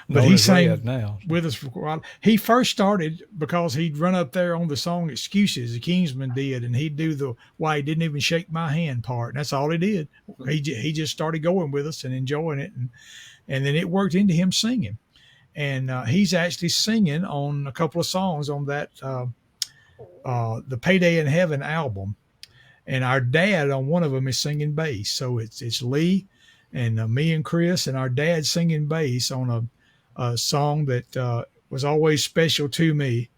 But known he as sang Red now. with us for a while. He first started because he'd run up there on the song Excuses, the Kingsman did, and he'd do the why he didn't even shake my hand part. And that's all he did. He just started going with us and enjoying it. And then it worked into him singing. And he's actually singing on a couple of songs on that the Payday in Heaven album. And our dad on one of them is singing bass. So it's Lee and me and Chris and our dad singing bass on a song that was always special to me.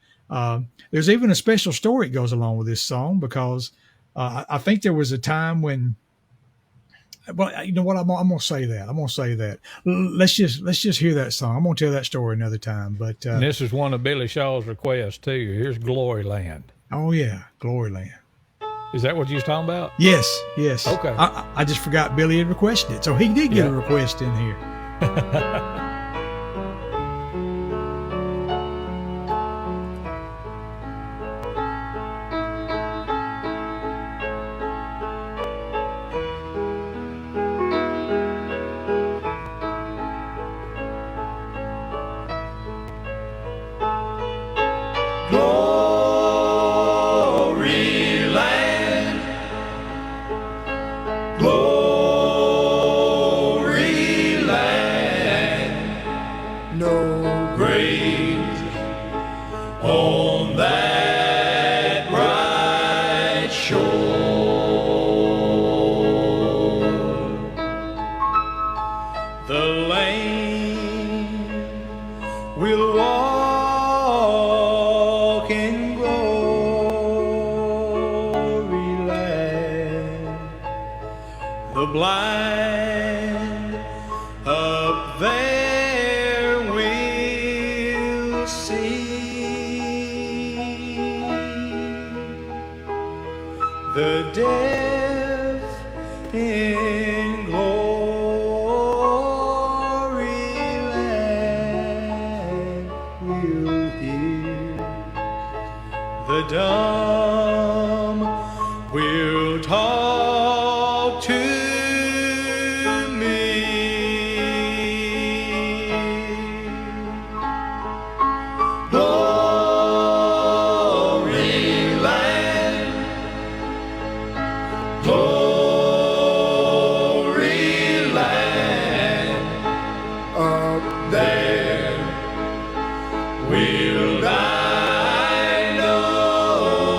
There's even a special story that goes along with this song because I think there was a time when, well, you know what? I'm gonna say that. I'm gonna say that. Let's just hear that song. I'm gonna tell that story another time. But And this is one of Billy Shaw's requests too. Here's Glory Land. oh yeah, Glory Land. Is that what you was talking about? Yes. Okay. I just forgot Billy had requested it, so he did get a request in here. Glory land, glory land, no grave on that bright shore. The lame will walk in glory land. The blind up there will see. The deaf in glory land will hear. The dumb will talk to me. Glory land, glory land, up there will I know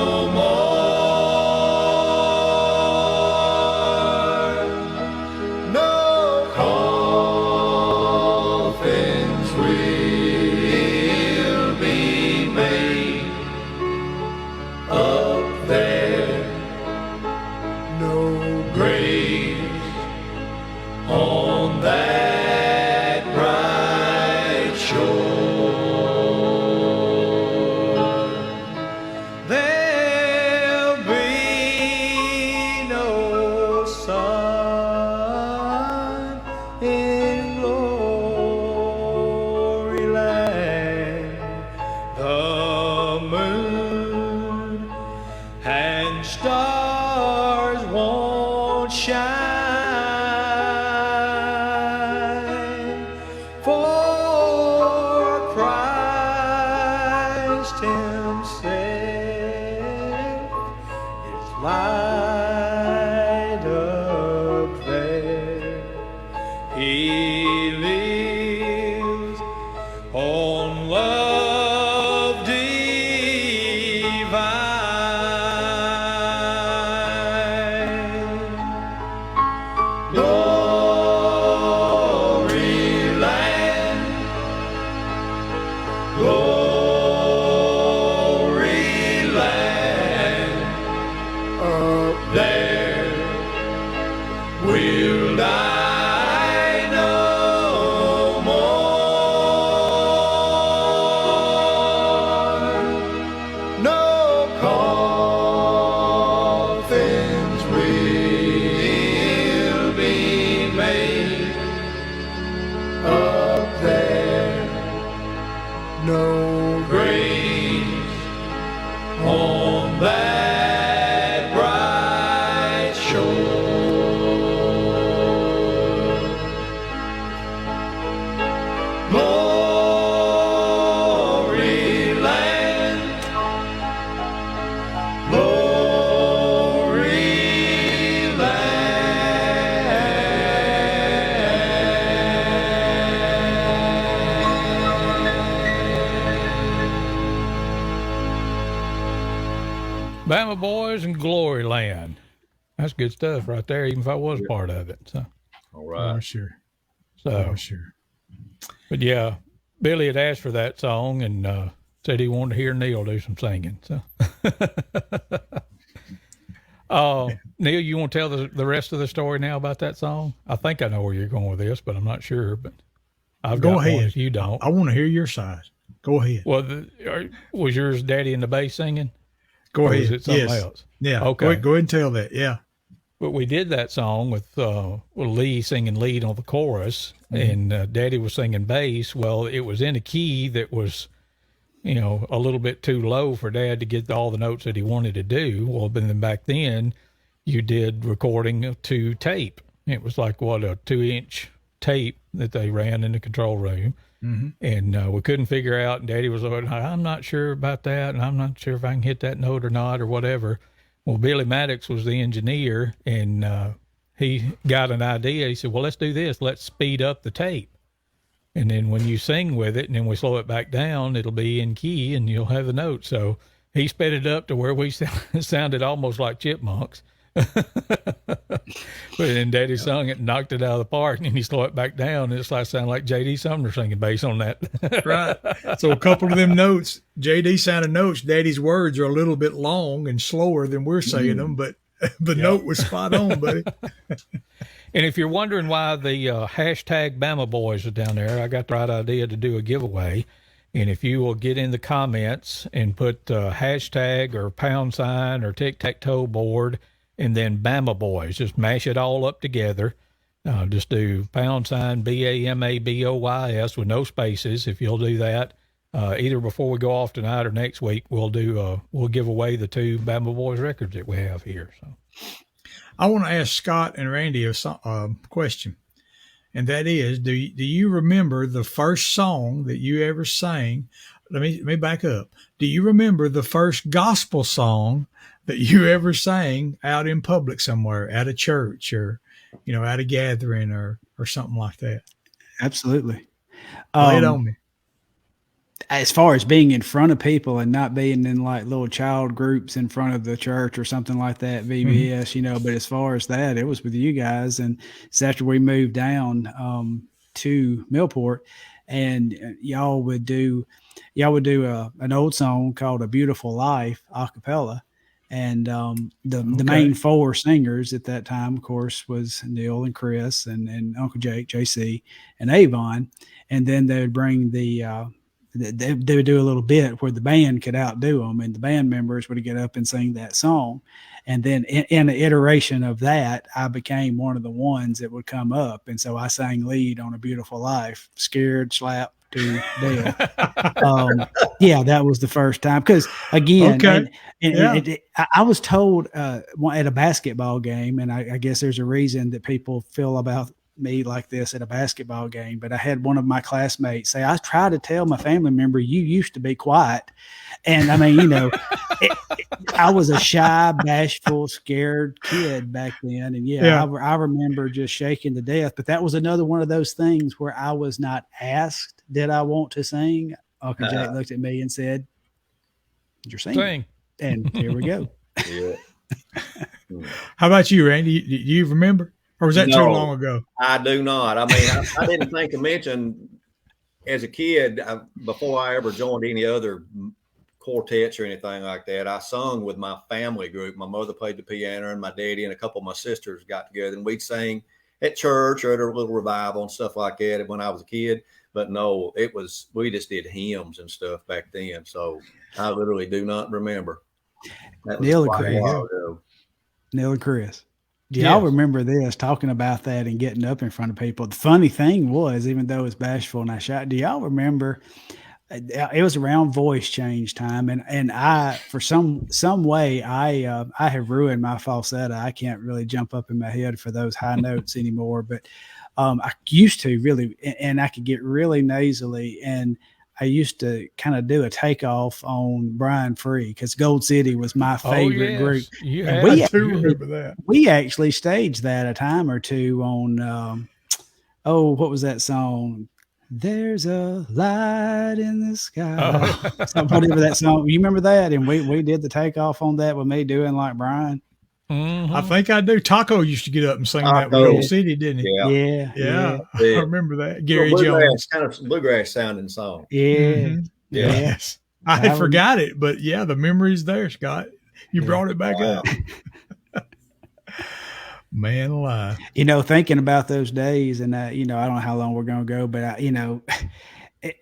Glory land, glory land, up there we'll die no more. No coffins will be made up there. No graves on that bright shore. Glory land, glory Bama Boys and Glory Land. That's good stuff right there, even if I was part of it. So, All right. For sure. so For sure. but yeah, Billy had asked for that song and said he wanted to hear Neil do some singing. So, Neil, you want to tell the rest of the story now about that song? I think I know where you're going with this, but I'm not sure. But I've Go got one ahead. if you don't. I want to hear your side. Go ahead. Well, was yours Daddy in the bass singing? Go Or ahead. was it something Yes. else? Yeah. Okay. Go ahead and tell that. Yeah. But we did that song with Lee singing lead on the chorus, and Daddy was singing bass. Well, it was in a key that was, a little bit too low for Dad to get all the notes that he wanted to do. Well, but then back then, you did recording to tape. It was like, a 2-inch tape that they ran in the control room. And we couldn't figure out, and Daddy was like, I'm not sure about that, and I'm not sure if I can hit that note or not or whatever. Well, Billy Maddox was the engineer, and he got an idea. He said, well, let's do this. Let's speed up the tape. And then when you sing with it and then we slow it back down, it'll be in key and you'll have the note. So he sped it up to where we sounded almost like chipmunks. But then Daddy sung it and knocked it out of the park, and then he slowed it back down, and it's like sound like J.D. Sumner singing bass on that. Right. So a couple of them notes, JD sounded notes, Daddy's words are a little bit long and slower than we're saying them, but the note was spot on, buddy. And if you're wondering why the hashtag Bama Boys are down there, I got the right idea to do a giveaway. And if you will get in the comments and put hashtag or # or tic-tac-toe board and then Bama Boys, just mash it all up together. Just do # BAMABOYS with no spaces. If you'll do that, either before we go off tonight or next week, we'll give away the 2 Bama Boys records that we have here. So I want to ask Scott and Randy a question, and that is, do you remember the first song that you ever sang? Let me back up. Do you remember the first gospel song that you ever sang out in public somewhere, at a church or, at a gathering or something like that? Absolutely. Lay it on me. As far as being in front of people and not being in like little child groups in front of the church or something like that, VBS, but as far as that, it was with you guys. And it's after we moved down to Millport, and y'all would do an old song called A Beautiful Life a cappella. And the main 4 singers at that time, of course, was Neil and Chris and Uncle Jake, JC, and Avon. And then they would bring they would do a little bit where the band could outdo them, and the band members would get up and sing that song. And then in an iteration of that, I became one of the ones that would come up. And so I sang lead on A Beautiful Life, scared, slapped to death. That was the first time. Because again, I was told at a basketball game, and I guess there's a reason that people feel about me like this at a basketball game, but I had one of my classmates say, I tried to tell my family member, you used to be quiet. And I mean, I was a shy, bashful, scared kid back then. And I remember just shaking to death, but that was another one of those things where I was not asked, did I want to sing? Uncle Jake looked at me and said, you're singing. Sing. And here we go. Yeah. How about you, Randy? Do you remember? or was that too No. long ago? I do not. I mean, I didn't think to mention as a kid, before I ever joined any other quartets or anything like that, I sung with my family group. My mother played the piano, and my daddy and a couple of my sisters got together, and we'd sing at church or at a little revival and stuff like that when I was a kid. But no, we just did hymns and stuff back then. So I literally do not remember. That was Neil quite a and while ago. Neil and Chris. Do y'all remember this, talking about that and getting up in front of people? The funny thing was, even though it was bashful and I shot, do y'all remember it was around voice change time, and I, for some way, I have ruined my falsetto. I can't really jump up in my head for those high notes anymore, but I used to really, and I could get really nasally, and I used to kind of do a takeoff on Brian Free because Gold City was my favorite group. And I do remember that. We actually staged that a time or two on, what was that song? There's a light in the sky. Whatever that song. You remember that? And we did the takeoff on that with me doing like Brian. I think I do. Taco used to get up and sing that with Gold City, didn't he? Yeah. I remember that. Gary Jones. Jones. Kind of bluegrass sounding song. Yeah. Yes. I had forgot it, but yeah, the memory's there, Scott. You brought it back up. Man alive. Thinking about those days, and I don't know how long we're going to go, but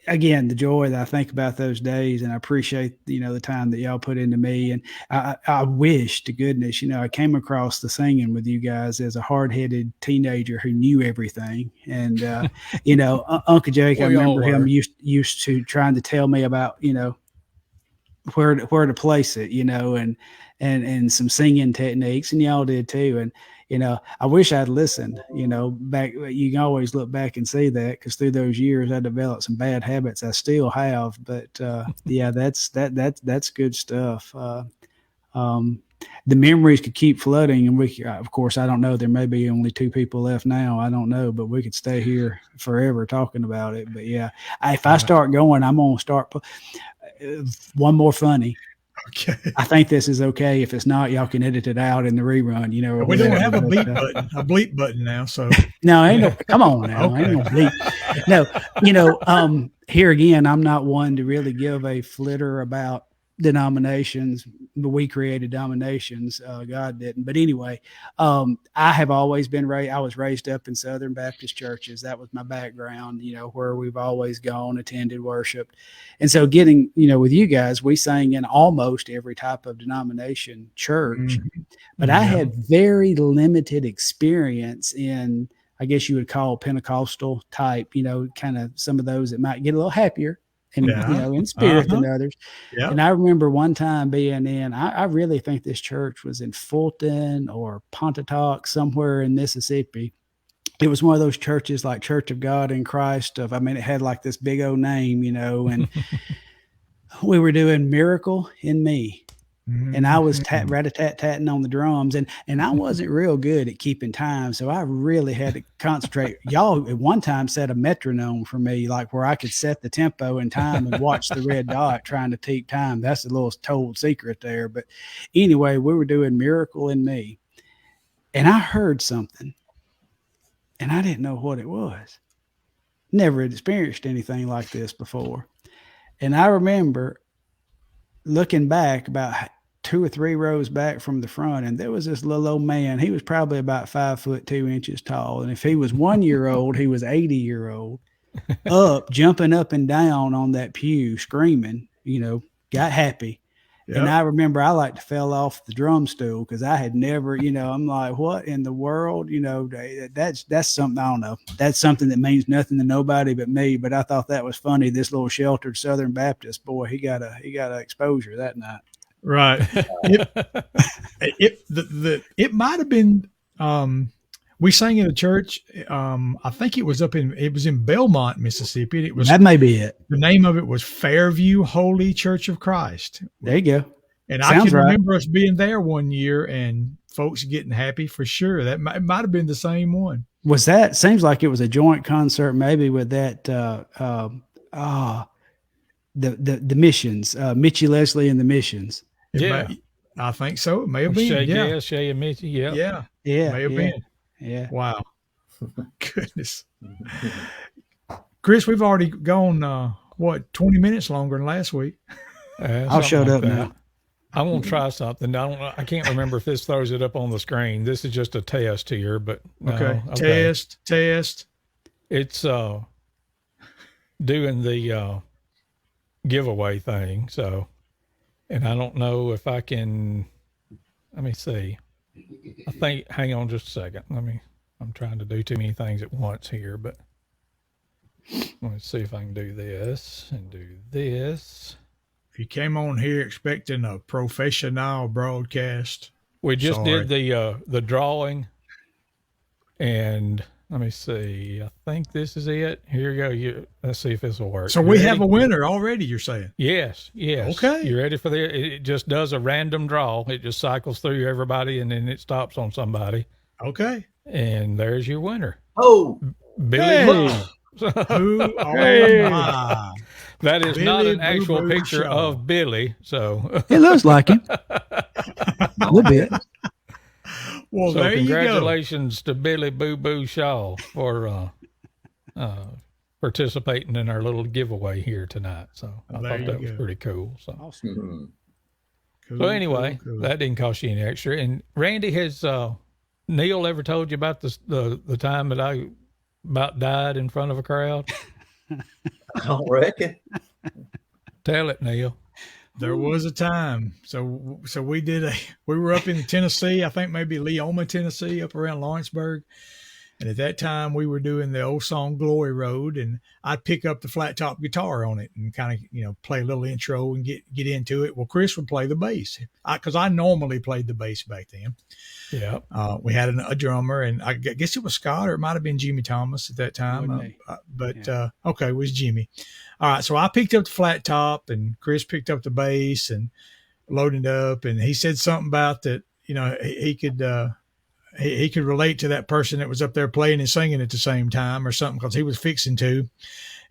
again, the joy that I think about those days, and I appreciate, the time that y'all put into me. And I wish to goodness, I came across the singing with you guys as a hard-headed teenager who knew everything. And, Uncle Jake, I remember him used to trying to tell me about, where to place it, and some singing techniques, and y'all did too. And, I wish I'd listened, back. You can always look back and see that, because through those years I developed some bad habits. I still have, but that's good stuff. The memories could keep flooding, and we, of course, I don't know. There may be only 2 people left now. I don't know, but we could stay here forever talking about it. But yeah, if I start going, I'm gonna start. One more funny. Okay. I think this is okay. If it's not, y'all can edit it out in the rerun. We don't have a bleep button now, so no, ain't no. Come on now, okay. Ain't no bleep. No, here again, I'm not one to really give a flitter about denominations, but we created denominations. God didn't. But anyway, I have always been I was raised up in Southern Baptist churches. That was my background, where we've always gone, attended, worshiped. And so getting, with you guys, we sang in almost every type of denomination church, but I had very limited experience in, I guess you would call Pentecostal type, kind of some of those that might get a little happier and, in spirit than others. Yep. And I remember one time being in, I really think this church was in Fulton or Pontotoc, somewhere in Mississippi. It was one of those churches like Church of God in Christ it had like this big old name, and we were doing Miracle in Me. And I was rat-a-tat-tatting on the drums, and I wasn't real good at keeping time, so I really had to concentrate. Y'all at one time set a metronome for me, like where I could set the tempo and time and watch the red dot trying to keep time. That's a little told secret there. But anyway, we were doing Miracle in Me, and I heard something, and I didn't know what it was. Never had experienced anything like this before. And I remember looking back about 2 or 3 rows back from the front, and there was this little old man. He was probably about 5'2" tall. And if he was 1 year old, he was 80-year-old, jumping up and down on that pew, screaming, got happy. Yep. And I remember I like to fell off the drum stool because I had never, I'm like, what in the world? That's something, I don't know. That's something that means nothing to nobody but me. But I thought that was funny. This little sheltered Southern Baptist boy, he got a exposure that night. Right. It might have been, we sang in a church. I think it was in Belmont, Mississippi. That may be it. The name of it was Fairview Holy Church of Christ. There you go. And I can remember us being there one year and folks getting happy for sure. That might have been the same one. Was that? Seems like it was a joint concert, maybe with that. The Missions, Mitchie Leslie and the Missions. I think so. It may have been. Shay and Mitchie. Yeah. May have been. Yeah. Wow. Goodness. Chris, we've already gone, 20 minutes longer than last week. I'll shut up now. I want to try something. I can't remember if this throws it up on the screen. This is just a test here, but no, Okay. Test. It's doing the giveaway thing. So, and I don't know if I can. Let me see. Hang on just a second. I'm trying to do too many things at once here, but let's see if I can do this and do this. If you came on here expecting a professional broadcast, we just did the drawing, and let me see. I think this is it. Here you go. Let's see if this will work. So we have a winner already, you're saying? Yes. Okay. You ready for this? It just does a random draw. It just cycles through everybody, and then it stops on somebody. Okay. And there's your winner. Oh, Billy. Hey. Boo. My. That is Billy not an Boo actual Boo picture Shaw. of Billy. So It looks like him. A little bit. Well, so there you go. congratulations to Billy Boo Boo Shaw for participating in our little giveaway here tonight. So I There thought that you was go. pretty cool. So mhm. Cool, so anyway, cool. that didn't cost you any extra. And Randy, has Neil ever told you about the time that I about died in front of a crowd? I don't reckon. Tell it, Neil. There was a time. So we were up in Tennessee, I think maybe Leoma, Tennessee, up around Lawrenceburg. And at that time we were doing the old song Glory Road, and I'd pick up the flat top guitar on it and kind of, play a little intro and get into it. Well, Chris would play the bass because I normally played the bass back then. Yeah. We had a drummer, and I guess it was Scott, or it might have been Jimmy Thomas at that time. Wasn't me. Okay, it was Jimmy. All right, so I picked up the flat top, and Chris picked up the bass and loaded up. And he said something about that, he could relate to that person that was up there playing and singing at the same time or something, because he was fixing to.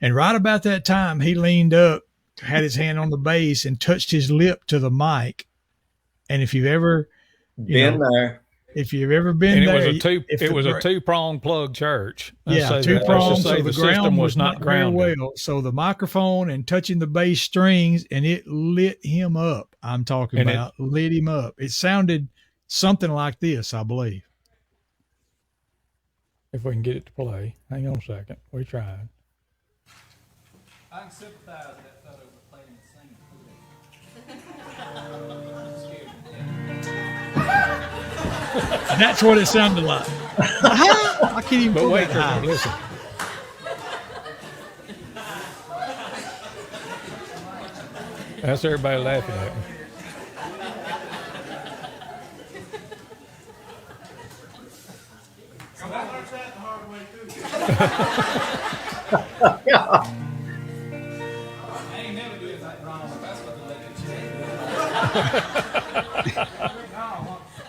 And right about that time, he leaned up, had his hand on the bass, and touched his lip to the mic. And if you've ever Been there. If you've ever been And there, it was a two-pronged plug church. two prongs. So the the system ground was not very grounded. well. So the microphone and touching the bass strings, and it lit him up. I'm talking And about lit him up. It sounded something like this, I believe. If we can get it to play. Hang on a second. We tried. I can sympathize with that fellow with playing and singing. That's what it sounded like. I can't even But pull wait, that high. listen. That's everybody laughing at me.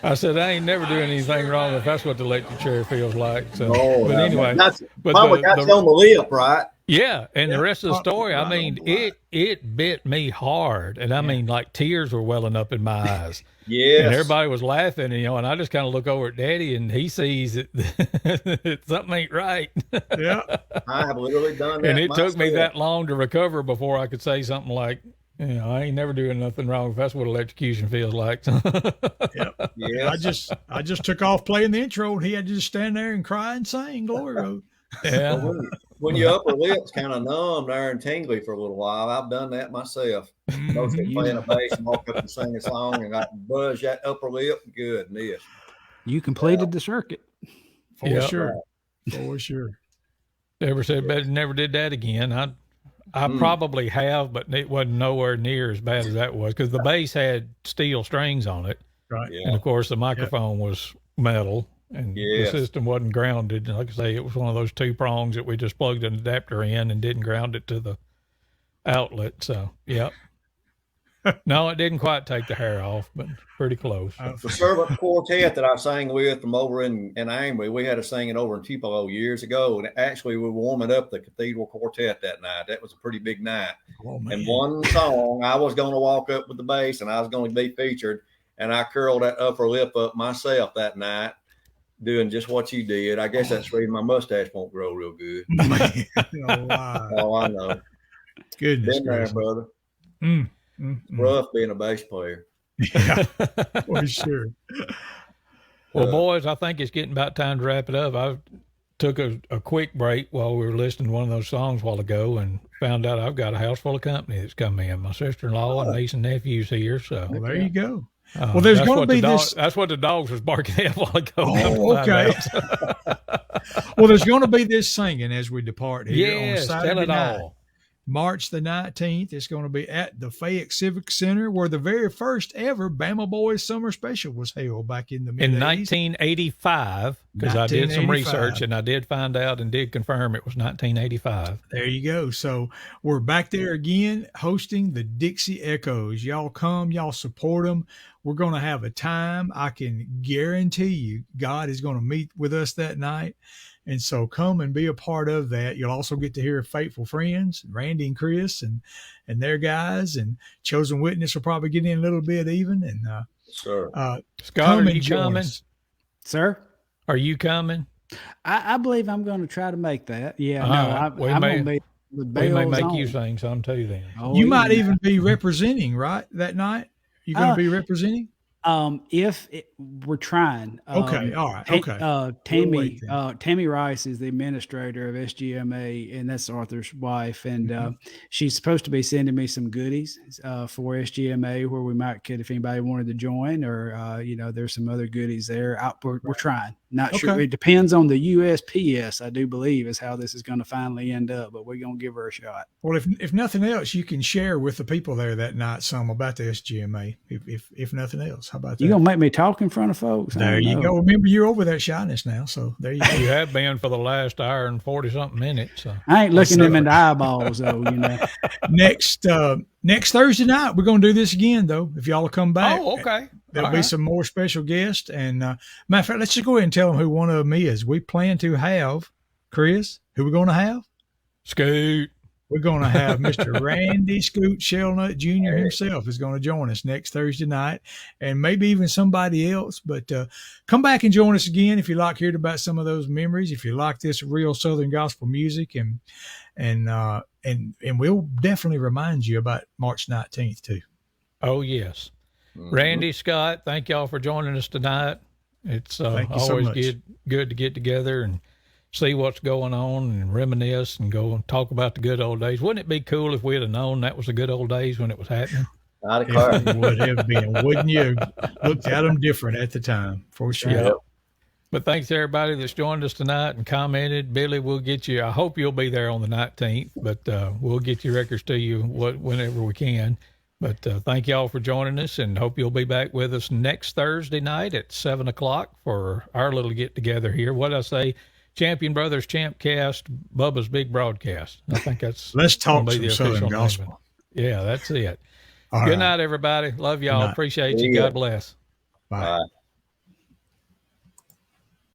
I said, I ain't never doing anything wrong if that's what the electric chair feels like. So, Oh, but anyway, that's but probably got you on the lip, right? yeah, and the rest of the story, I mean, it bit me hard, and I mean, like tears were welling up in my eyes. Yes. And everybody was laughing, and I just kind of look over at Daddy, and he sees that something ain't right. Yeah. I have literally done that. And it took me myself. that long to recover before I could say something like, I ain't never doing nothing wrong if that's what electrocution feels like. Yep. Yes. I just took off playing the intro, and he had to just stand there and cry and sing Glory Road. Yeah. When your upper lip's kind of numb there and tingly for a little while, I've done that myself. Mostly playing a bass and walk up and sing a song and I buzz that upper lip. Goodness. You completed the circuit. For Yeah. sure. For sure. Never said better, never did that again. I probably have, but it wasn't nowhere near as bad as that was because the bass had steel strings on it. Right. Yeah. And of course, the microphone was metal and Yes. the system wasn't grounded. Like I say, it was one of those two prongs that we just plugged an adapter in and didn't ground it to the outlet. So, yep. No, it didn't quite take the hair off, but pretty close. The servant quartet that I sang with from over in Ambry, we had a singing over in Tupelo years ago, and actually we were warming up the cathedral quartet that night. That was a pretty big night. Oh, man. And one song, I was going to walk up with the bass, and I was going to be featured, and I curled that upper lip up myself that night. doing just what you did. I guess that's the reason my mustache won't grow real good. Man, oh, wow. Oh, I know. Goodness Been there, gracious. brother. Mm. Rough being a bass player. Yeah, for sure. Well, boys, I think it's getting about time to wrap it up. I took a quick break while we were listening to one of those songs a while ago and found out I've got a house full of company that's coming in. My sister-in-law and niece and nephews here. So Well, there you go. Well, there's that's going to what be the dog- this. That's what the dogs was barking at a while ago. Oh, okay. Well, there's going to be this singing as we depart here on Yes, Saturday tell it night. all. March the 19th. It's going to be at the Fayette Civic Center, where the very first ever Bama Boys Summer Special was held back in the In mid-80s. 1985, because I did some 1985. research and I did find out and did confirm it was 1985. There you go. So we're back there again hosting the Dixie Echoes. Y'all come, y'all support them. We're going to have a time. I can guarantee you God is going to meet with us that night. And so come and be a part of that. You'll also get to hear Faithful Friends, Randy and Chris and their guys, and Chosen Witness will probably get in a little bit even. And Sure. Scott, come are and you join coming? us. Sir, Are you coming? I believe I'm going to try to make that. Yeah, All no, right. I'm going to be with We may bells make on. you sing some too then. Oh, You yeah. might even be representing, right, that night? You're going to be representing? We're trying. Okay, all right, okay. We'll Tammy, wait then. Tammy Rice is the administrator of SGMA, and that's Arthur's wife. And she's supposed to be sending me some goodies for SGMA, where we might could, if anybody wanted to join, or there's some other goodies there. We're trying. Not sure. Okay. It depends on the USPS, I do believe, is how this is going to finally end up. But we're going to give her a shot. Well, if nothing else, you can share with the people there that night some about the SGMA. If nothing else, how about that? You gonna make me talk in front of folks? I There don't you know. go. Remember, you're over that shyness now, so there you go. You have been for the last hour and 40-something minutes. So. I ain't looking them in the eyeballs, though. Next Thursday night, we're going to do this again, though. If y'all will come back. Oh, okay. There'll All be right. some more special guests. And matter of fact, let's just go ahead and tell them who one of them is. We plan to have, Chris, who we're going to have? Scoot. We're going to have Mr. Randy Scoot Shellnut Jr. himself is going to join us next Thursday night, and maybe even somebody else. But come back and join us again if you like hearing about some of those memories. If you like this real Southern gospel music, and we'll definitely remind you about March 19th too. Oh, yes. Randy, Scott, thank y'all for joining us tonight. It's Thank you so always much. good to get together and see what's going on and reminisce and go and talk about the good old days. Wouldn't it be cool if we'd have known that was the good old days when it was happening? I'd have It would have been, wouldn't you? Looked at them different at the time, for sure. Yeah. But thanks to everybody that's joined us tonight and commented. Billy, we'll get you. I hope you'll be there on the 19th, but we'll get your records to you whenever we can. But thank y'all for joining us, and hope you'll be back with us next Thursday night at 7:00 for our little get together here. What I say, Champion Brothers, ChampCast, Bubba's Big Broadcast. I think that's Let's talk gonna be some the Southern official name. gospel. Yeah, that's it. All Good right. night, everybody. Love y'all. Good night. Appreciate See you. ya. God bless. Bye. Bye.